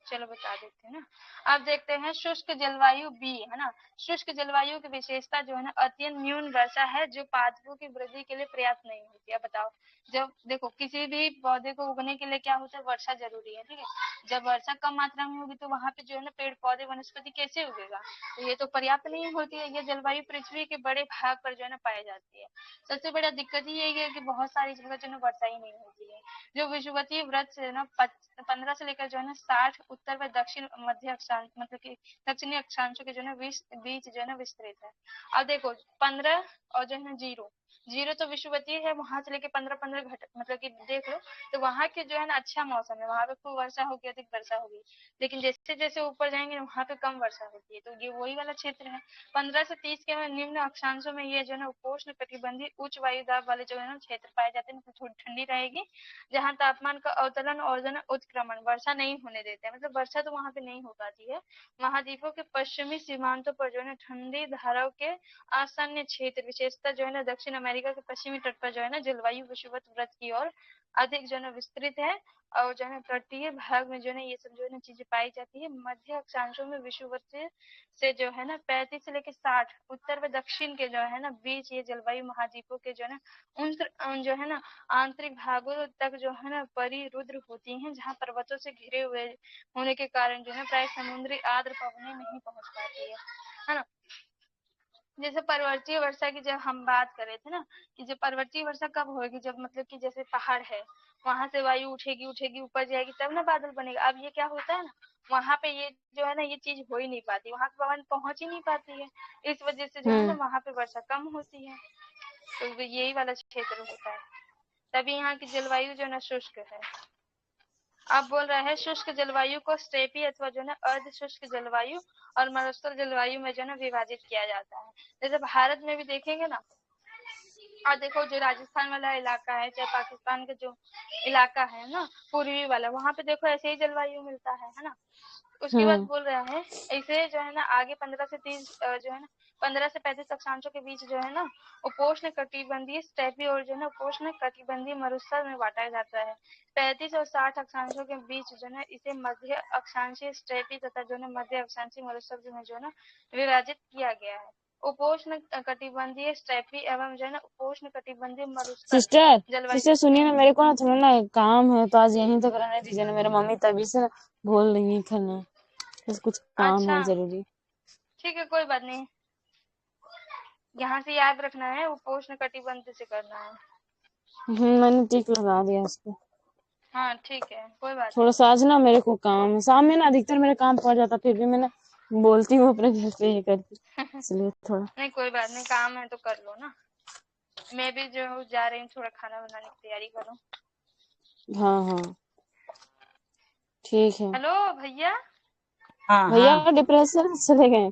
चलो बता देते हैं ना। अब देखते हैं शुष्क जलवायु B, है ना। शुष्क जलवायु की विशेषता जो है ना अत्यंत न्यून वर्षा है जो पादपों की वृद्धि के लिए पर्याप्त नहीं होती है। बताओ, जब देखो किसी भी पौधे को उगने के लिए क्या होता है, वर्षा जरूरी है, ठीक है। जब वर्षा कम मात्रा में होगी तो वहां पे जो है ना पेड़ पौधे वनस्पति कैसे उगेगा, तो ये तो पर्याप्त नहीं होती है। ये जलवायु पृथ्वी के बड़े भाग पर जो है ना पाई जाती है। सबसे बड़ा दिक्कत ही यही है कि बहुत सारी जगह जो है ना वर्षा ही नहीं होती है। जो विषुवतीय वृत्त से ना 15 से लेकर जो है ना 60 उत्तर व दक्षिण मध्य अक्षांश मतलब कि दक्षिणी अक्षांशों के जो है बीच जो है ना विस्तृत है। अब देखो 15 और जो है 0 तो विषुवतीय है, वहां से लेके 15 घट मतलब कि देख लो तो वहां के जो है ना अच्छा मौसम है, वहां पे खूब वर्षा होगी, अधिक वर्षा होगी। लेकिन जैसे जैसे ऊपर जाएंगे वहां पे कम वर्षा होती है, तो ये वही वाला क्षेत्र है। 15 से 30 के निम्न अक्षांशों में ये जो है ना उपोष्ण कटिबंधीय उच्च वायु दाब वाले जो है ना क्षेत्र पाए जाते हैं, थोड़ी ठंडी रहेगी, जहाँ तापमान का अवतरण और जो है उत्क्रमण वर्षा नहीं होने देते हैं, मतलब वर्षा तो वहां पे नहीं हो पाती है। महाद्वीपों के पश्चिमी सीमांतों पर जो है ना ठंडी धाराओं के आसन्न क्षेत्र विशेषता जो है ना दक्षिण अमेरिका के पश्चिमी तट पर जो है ना जलवायु विषुवत व्रत की ओर अधिक जो है ना विस्तृत है, और जो है तटीय भाग में जो है ये सब जो है ना चीजें पाई जाती है। मध्य अक्षांशों में विषुवत से जो है ना 35 से लेकर 60 उत्तर व दक्षिण के जो है ना बीच ये जलवायु महाद्वीपों के जो है ना उन जो है ना आंतरिक भागों तक जो है ना परिरुद्र होती हैं, जहाँ पर्वतों से घिरे हुए होने के कारण जो है प्राय समुद्री आर्द्र पवनें नहीं पहुंच पाती है ना। जैसे पर्वतीय वर्षा की जब हम बात कर रहे थे ना कि जब पर्वतीय वर्षा कब होगी, जब मतलब कि जैसे पहाड़ है वहां से वायु उठेगी ऊपर जाएगी तब ना बादल बनेगा। अब ये क्या होता है ना वहां पे ये जो है ना ये चीज हो ही नहीं पाती, वहां पे पवन पहुंच ही नहीं पाती है, इस वजह से जो है ना वहां पे वर्षा कम होती है, तो यही वाला क्षेत्र होता है। तभी यहाँ की जलवायु जो है ना शुष्क है। आप बोल रहे हैं शुष्क जलवायु को स्टेपी अथवा जो है ना अर्ध शुष्क जलवायु और मरुस्थल जलवायु में जो है ना विभाजित किया जाता है। जैसे भारत में भी देखेंगे ना, और देखो जो राजस्थान वाला इलाका है चाहे पाकिस्तान का जो इलाका है ना पूर्वी वाला, वहां पे देखो ऐसे ही जलवायु मिलता है ना। उसके बाद बोल रहे हैं ऐसे जो है ना आगे 15 से 30 जो है ना 15 से 35 अक्षांशों के बीच जो है ना उपोष्ण कटिबंधीय स्टेपी और जो है ना उपोष्ण कटिबंधीय मरुस्थल में बांटा जाता है। 35 और 60 अक्षांशों के बीच जो है ना इसे मध्य अक्षांशीय स्टेपी तथा जो है ना मध्य अक्षांशीय मरुस्थल में जो है ना विभाजित किया गया है। उपोष्ण कटिबंधीय स्टेपी एवं जो है ना उपोष्ण कटिबंधीय मरुस्थल सिस्टर जलवायु सुनिए ना, मेरे को ना थोड़ा ना काम है तो आज यहीं तक रहने दीजिए ना, मेरे मम्मी तभी से ना बोल रही है खाना, बस कुछ काम है अच्छा जरूरी। ठीक है कोई बात नहीं, यहाँ से याद रखना है उपोष्ण कटिबंध से करना है। मैंने टिक लगा दिया इसको। हाँ ठीक है कोई बात थोड़ा नहीं। सा आज ना मेरे को काम है, शाम में ना अधिकतर मेरा काम पड़ जाता, फिर भी मैं ना बोलती हूँ अपने घर पे ये करके, इसलिए थोड़ा। नहीं कोई बात नहीं, काम है तो कर लो ना। मैं भी जो जा रही हूँ थोड़ा खाना बनाने की तैयारी करूँ। हाँ हाँ ठीक है। हेलो भैया। हाँ भैया हाँ डिप्रेशन चले गए।